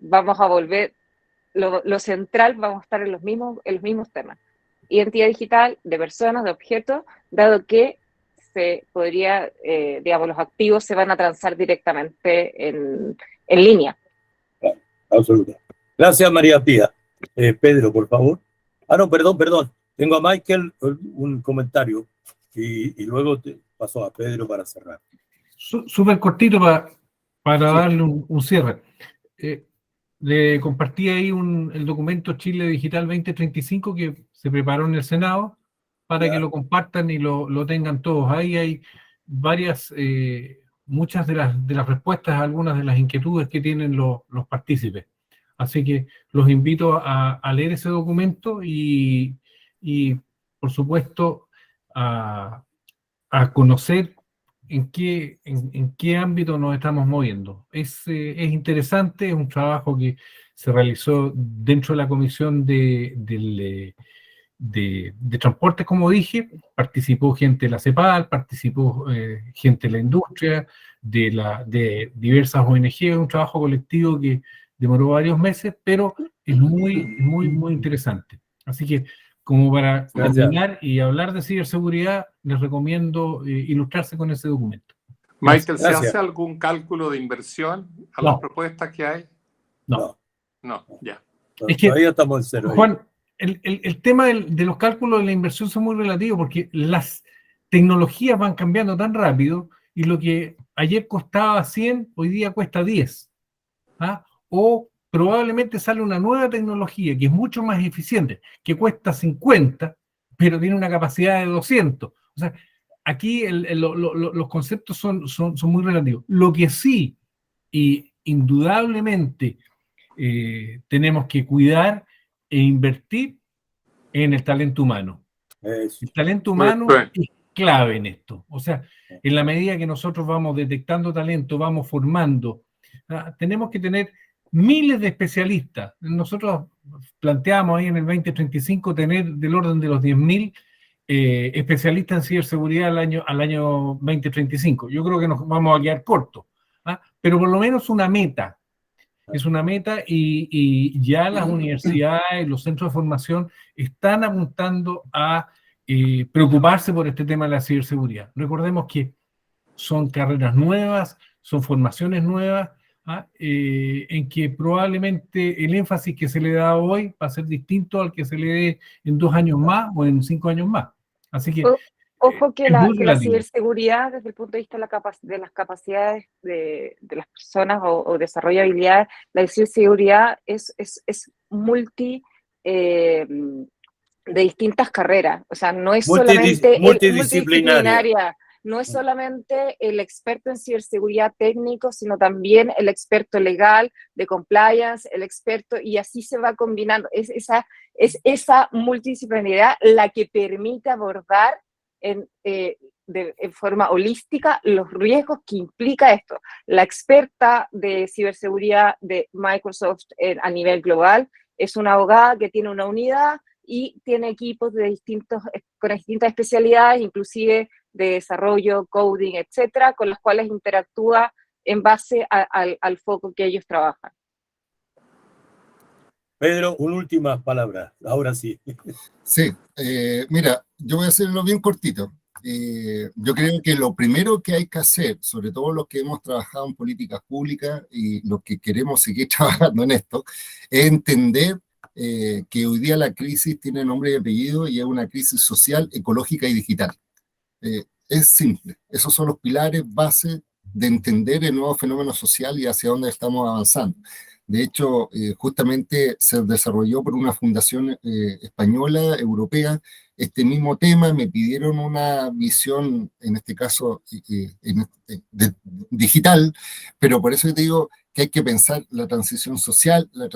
vamos a volver lo central vamos a estar en los mismos temas. Identidad digital de personas, de objetos, dado que se podría, digamos, los activos se van a transar directamente en línea. Absolutamente. Gracias, María Pía. Pedro, por favor. No, perdón. Tengo a Michael un comentario y luego te paso a Pedro para cerrar. Súper cortito para Sí. darle un cierre. Le compartí ahí el documento Chile Digital 2035 que se preparó en el Senado para que lo compartan y lo tengan todos. Ahí hay muchas de las respuestas a algunas de las inquietudes que tienen los partícipes. Así que los invito a leer ese documento y por supuesto, a conocer en qué ámbito nos estamos moviendo. Es interesante, es un trabajo que se realizó dentro de la Comisión de Transportes, como dije. Participó gente de la CEPAL, participó gente de la industria, de diversas ONG, un trabajo colectivo que demoró varios meses, pero es muy interesante. Así que, como para terminar y hablar de ciberseguridad, les recomiendo ilustrarse con ese documento. Michael, ¿se Gracias. hace algún cálculo de inversión a las propuestas que hay? No, Ya. Es que, todavía estamos en cero. Juan, el tema de los cálculos de la inversión son muy relativos porque las tecnologías van cambiando tan rápido y lo que ayer costaba 100, hoy día cuesta 10. O probablemente sale una nueva tecnología que es mucho más eficiente, que cuesta 50, pero tiene una capacidad de 200. O sea, aquí los conceptos son muy relativos. Lo que sí, y indudablemente tenemos que cuidar e invertir en el talento humano. El talento humano es clave en esto. O sea, en la medida que nosotros vamos detectando talento, vamos formando, tenemos que tener miles de especialistas. Nosotros planteamos ahí en el 2035 tener del orden de los 10.000 especialistas en ciberseguridad al año 2035. Yo creo que nos vamos a quedar cortos, pero por lo menos una meta. Es una meta y ya las universidades, los centros de formación están apuntando a preocuparse por este tema de la ciberseguridad. Recordemos que son carreras nuevas, son formaciones nuevas, en que probablemente el énfasis que se le da hoy va a ser distinto al que se le dé en 2 años más o en 5 años más. Así que Ojo que es muy la relativo. ciberseguridad, desde el punto de vista de las capacidades de las personas o desarrollo de habilidades, la ciberseguridad es de distintas carreras. O sea, no es solamente multidisciplinaria. No es solamente el experto en ciberseguridad técnico, sino también el experto legal, de compliance, el experto, y así se va combinando. Es esa multidisciplinaridad la que permite abordar en forma holística los riesgos que implica esto. La experta de ciberseguridad de Microsoft a nivel global es una abogada que tiene una unidad y tiene equipos con distintas especialidades, inclusive de desarrollo, coding, etcétera, con los cuales interactúa en base al foco que ellos trabajan. Pedro, una última palabra, ahora sí. Sí, mira, yo voy a hacerlo bien cortito. Yo creo que lo primero que hay que hacer, sobre todo los que hemos trabajado en políticas públicas y los que queremos seguir trabajando en esto, es entender que hoy día la crisis tiene nombre y apellido y es una crisis social, ecológica y digital. Es simple, esos son los pilares base de entender el nuevo fenómeno social y hacia dónde estamos avanzando. De hecho, justamente se desarrolló por una fundación española, europea, este mismo tema. Me pidieron una visión, en este caso digital, pero por eso te digo que hay que pensar la transición social, la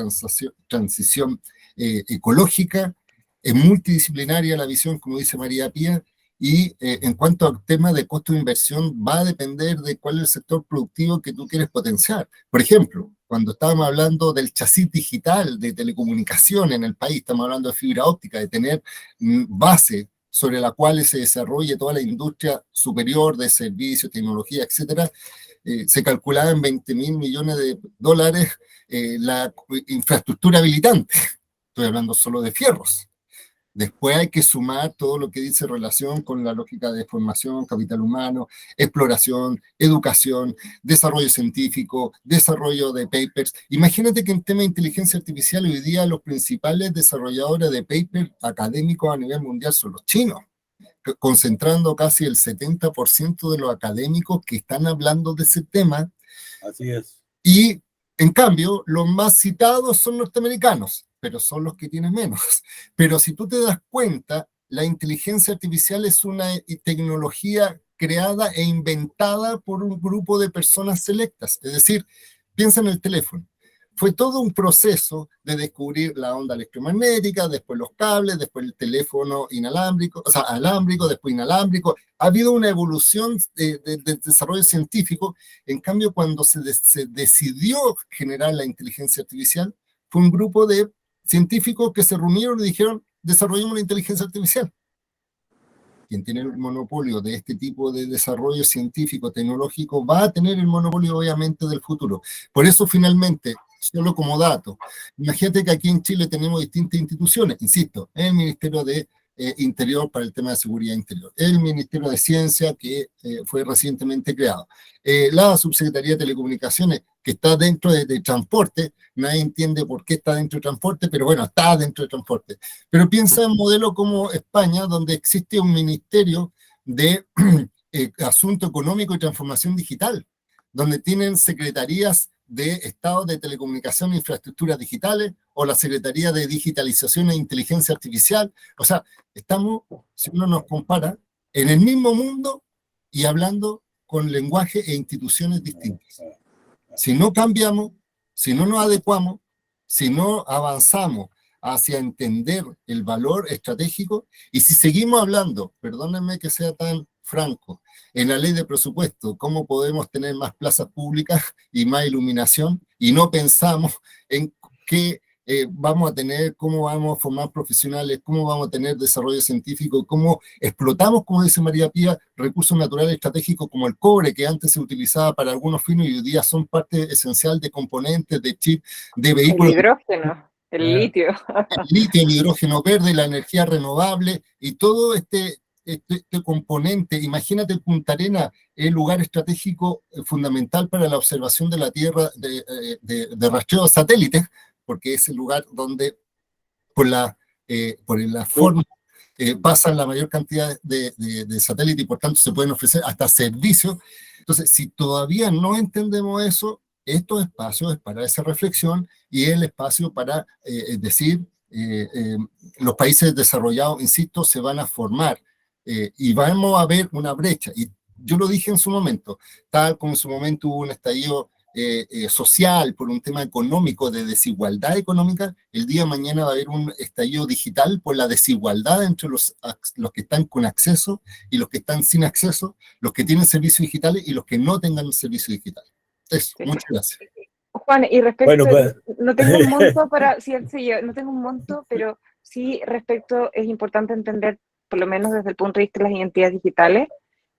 transición ecológica, es multidisciplinaria la visión, como dice María Pía, y en cuanto al tema de costo de inversión, va a depender de cuál es el sector productivo que tú quieres potenciar. Por ejemplo, cuando estábamos hablando del chasis digital de telecomunicación en el país, estamos hablando de fibra óptica, de tener base sobre la cual se desarrolle toda la industria superior de servicios, tecnología, etcétera. se calculaba en 20.000 millones de dólares la infraestructura habilitante. Estoy hablando solo de fierros. Después hay que sumar todo lo que dice relación con la lógica de formación, capital humano, exploración, educación, desarrollo científico, desarrollo de papers. Imagínate que en tema de inteligencia artificial hoy día los principales desarrolladores de papers académicos a nivel mundial son los chinos, concentrando casi el 70% de los académicos que están hablando de ese tema. Así es. Y en cambio, los más citados son norteamericanos, pero son los que tienen menos. Pero si tú te das cuenta, la inteligencia artificial es una tecnología creada e inventada por un grupo de personas selectas. Es decir, piensa en el teléfono. Fue todo un proceso de descubrir la onda electromagnética, después los cables, después el teléfono inalámbrico, o sea, alámbrico, después inalámbrico. Ha habido una evolución de desarrollo científico. En cambio, cuando se decidió generar la inteligencia artificial, fue un grupo de científicos que se reunieron y dijeron, desarrollemos la inteligencia artificial. Quien tiene el monopolio de este tipo de desarrollo científico, tecnológico, va a tener el monopolio, obviamente, del futuro. Por eso, finalmente, solo como dato, imagínate que aquí en Chile tenemos distintas instituciones, insisto, el Ministerio de Interior para el tema de seguridad interior, el Ministerio de Ciencia que fue recientemente creado, la Subsecretaría de Telecomunicaciones que está dentro de transporte, nadie entiende por qué está dentro de transporte, pero bueno, está dentro de transporte. Pero piensa en un modelo como España, donde existe un Ministerio de Asunto Económico y Transformación Digital, donde tienen secretarías de Estado de Telecomunicación e Infraestructuras Digitales, o la Secretaría de Digitalización e Inteligencia Artificial. O sea, estamos, si uno nos compara, en el mismo mundo y hablando con lenguaje e instituciones distintas. Si no cambiamos, si no nos adecuamos, si no avanzamos hacia entender el valor estratégico, y si seguimos hablando, perdónenme que sea tan franco, en la ley de presupuesto, cómo podemos tener más plazas públicas y más iluminación, y no pensamos en qué vamos a tener, cómo vamos a formar profesionales, cómo vamos a tener desarrollo científico, cómo explotamos, como dice María Pía, recursos naturales estratégicos como el cobre, que antes se utilizaba para algunos fines y hoy día son parte esencial de componentes, de chip, de vehículos. El hidrógeno, el litio. El litio, el hidrógeno verde, la energía renovable y todo este componente. Imagínate Punta Arenas, el lugar estratégico fundamental para la observación de la Tierra de rastreo de satélites, porque es el lugar donde por la forma pasan la mayor cantidad de satélites y por tanto se pueden ofrecer hasta servicios. Entonces, si todavía no entendemos eso, estos espacios es para esa reflexión y el espacio para decir, los países desarrollados, insisto, se van a formar y vamos a ver una brecha. Y yo lo dije en su momento, tal como en su momento hubo un estallido social por un tema económico, de desigualdad económica, el día de mañana va a haber un estallido digital por la desigualdad entre los que están con acceso y los que están sin acceso, los que tienen servicios digitales y los que no tengan servicios digitales. Eso, sí. Muchas gracias. Juan, y respecto, bueno, pues, no tengo un monto para, sí, no tengo un monto, pero sí respecto, es importante entender, por lo menos desde el punto de vista de las identidades digitales,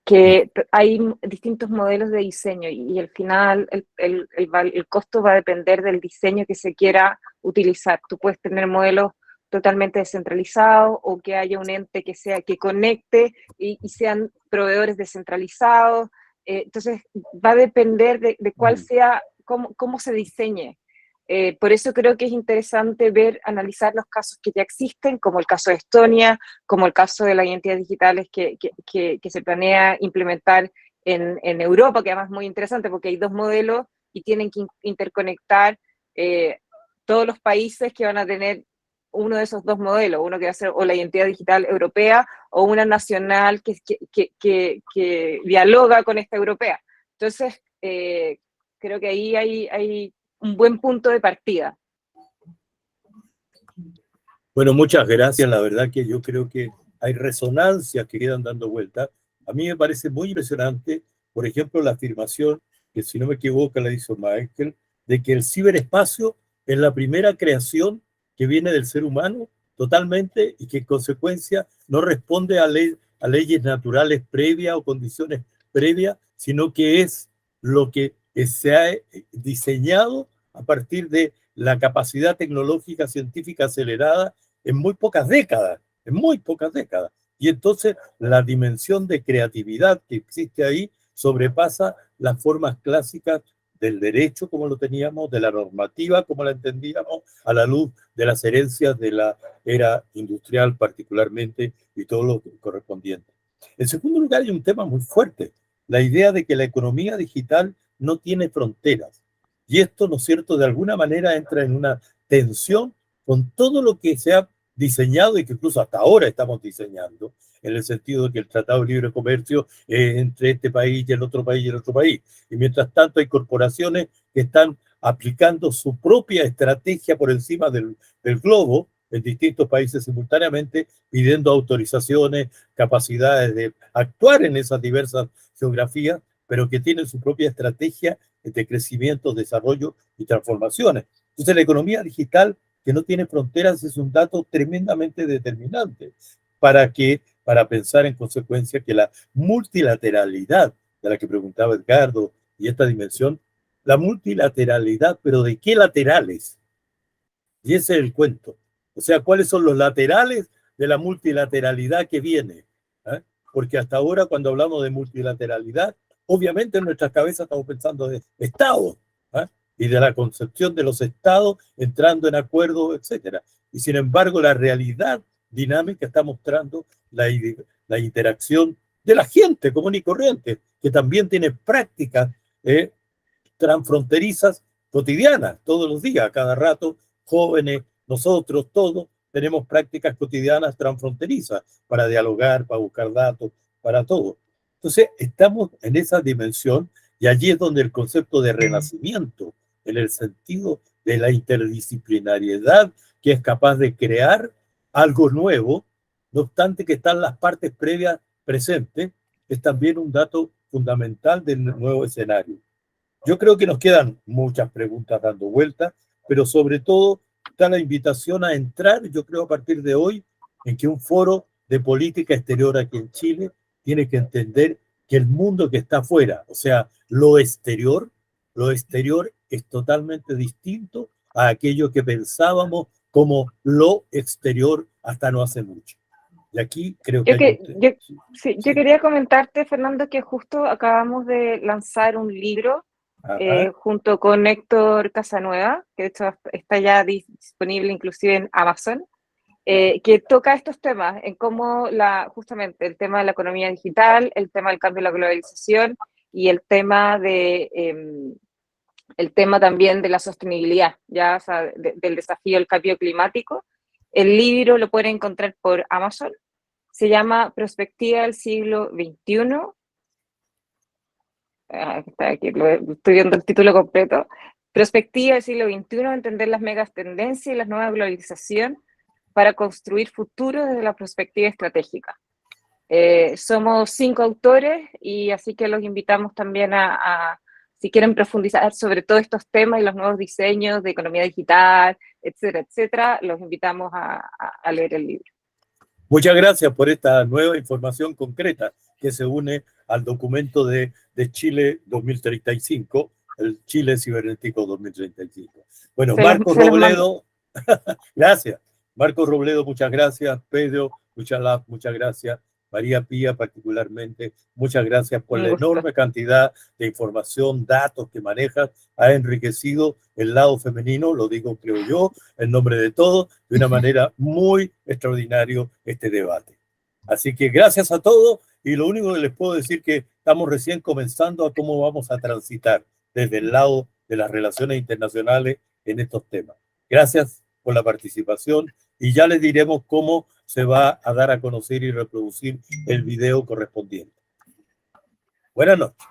que hay distintos modelos de diseño y al final el costo va a depender del diseño que se quiera utilizar. Tú puedes tener modelos totalmente descentralizados o que haya un ente que conecte y sean proveedores descentralizados. Entonces va a depender de cuál sea, cómo se diseñe. Por eso creo que es interesante analizar los casos que ya existen, como el caso de Estonia, como el caso de las identidades digitales que se planea implementar en Europa, que además es muy interesante porque hay dos modelos y tienen que interconectar todos los países que van a tener uno de esos dos modelos, uno que va a ser o la identidad digital europea o una nacional que dialoga con esta europea. Entonces, creo que ahí hay un buen punto de partida. Bueno, muchas gracias. La verdad que yo creo que hay resonancias que quedan dando vueltas. A mí me parece muy impresionante, por ejemplo, la afirmación, que si no me equivoco la hizo Michael, de que el ciberespacio es la primera creación que viene del ser humano totalmente y que en consecuencia no responde a leyes naturales previas o condiciones previas, sino que es lo que se ha diseñado a partir de la capacidad tecnológica científica acelerada en muy pocas décadas, en muy pocas décadas. Y entonces la dimensión de creatividad que existe ahí sobrepasa las formas clásicas del derecho como lo teníamos, de la normativa como la entendíamos, a la luz de las herencias de la era industrial particularmente y todo lo correspondiente. En segundo lugar, hay un tema muy fuerte, la idea de que la economía digital no tiene fronteras. Y esto, ¿no es cierto?, de alguna manera entra en una tensión con todo lo que se ha diseñado y que incluso hasta ahora estamos diseñando, en el sentido de que el Tratado de Libre Comercio es entre este país y el otro país y el otro país. Y mientras tanto hay corporaciones que están aplicando su propia estrategia por encima del globo en distintos países simultáneamente, pidiendo autorizaciones, capacidades de actuar en esas diversas geografías, pero que tienen su propia estrategia de crecimiento, desarrollo y transformaciones. Entonces la economía digital que no tiene fronteras es un dato tremendamente determinante para pensar en consecuencia que la multilateralidad de la que preguntaba Edgardo y esta dimensión, la multilateralidad, pero ¿de qué laterales? Y ese es el cuento. O sea, ¿cuáles son los laterales de la multilateralidad que viene? ¿Eh? Porque hasta ahora cuando hablamos de multilateralidad, obviamente en nuestras cabezas estamos pensando de Estados, ¿eh? Y de la concepción de los estados entrando en acuerdos, etcétera. Y sin embargo, la realidad dinámica está mostrando la interacción de la gente común y corriente, que también tiene prácticas transfronterizas cotidianas, todos los días, a cada rato, jóvenes, nosotros, todos, tenemos prácticas cotidianas transfronterizas para dialogar, para buscar datos, para todo. Entonces, estamos en esa dimensión y allí es donde el concepto de renacimiento, en el sentido de la interdisciplinariedad que es capaz de crear algo nuevo, no obstante que están las partes previas presentes, es también un dato fundamental del nuevo escenario. Yo creo que nos quedan muchas preguntas dando vueltas, pero sobre todo está la invitación a entrar, yo creo a partir de hoy, en que un foro de política exterior aquí en Chile tiene que entender que el mundo que está afuera, o sea, lo exterior es totalmente distinto a aquello que pensábamos como lo exterior hasta no hace mucho. Y aquí creo que yo quería comentarte, Fernando, que justo acabamos de lanzar un libro junto con Héctor Casanueva, que de hecho está ya disponible inclusive en Amazon, que toca estos temas, en cómo justamente el tema de la economía digital, el tema del cambio de la globalización y el tema también de la sostenibilidad, ya, o sea, del desafío del cambio climático. El libro lo pueden encontrar por Amazon, se llama Perspectiva del siglo XXI. Aquí, estoy viendo el título completo. Perspectiva del siglo XXI, entender las megas tendencias y la nueva globalización para construir futuro desde la perspectiva estratégica. Somos 5 autores y así que los invitamos también si quieren profundizar sobre todos estos temas y los nuevos diseños de economía digital, etcétera, etcétera, los invitamos a leer el libro. Muchas gracias por esta nueva información concreta que se une al documento de Chile 2035, el Chile Cibernético 2035. Bueno, Marco Robledo, gracias. Marco Robledo, muchas gracias. Pedro, muchas gracias. María Pía, particularmente, muchas gracias por la enorme cantidad de información, datos que manejas. Ha enriquecido el lado femenino, lo digo, creo yo, en nombre de todos, de una manera muy extraordinaria este debate. Así que gracias a todos y lo único que les puedo decir que estamos recién comenzando a cómo vamos a transitar desde el lado de las relaciones internacionales en estos temas. Gracias por la participación y ya les diremos cómo se va a dar a conocer y reproducir el video correspondiente. Buenas noches.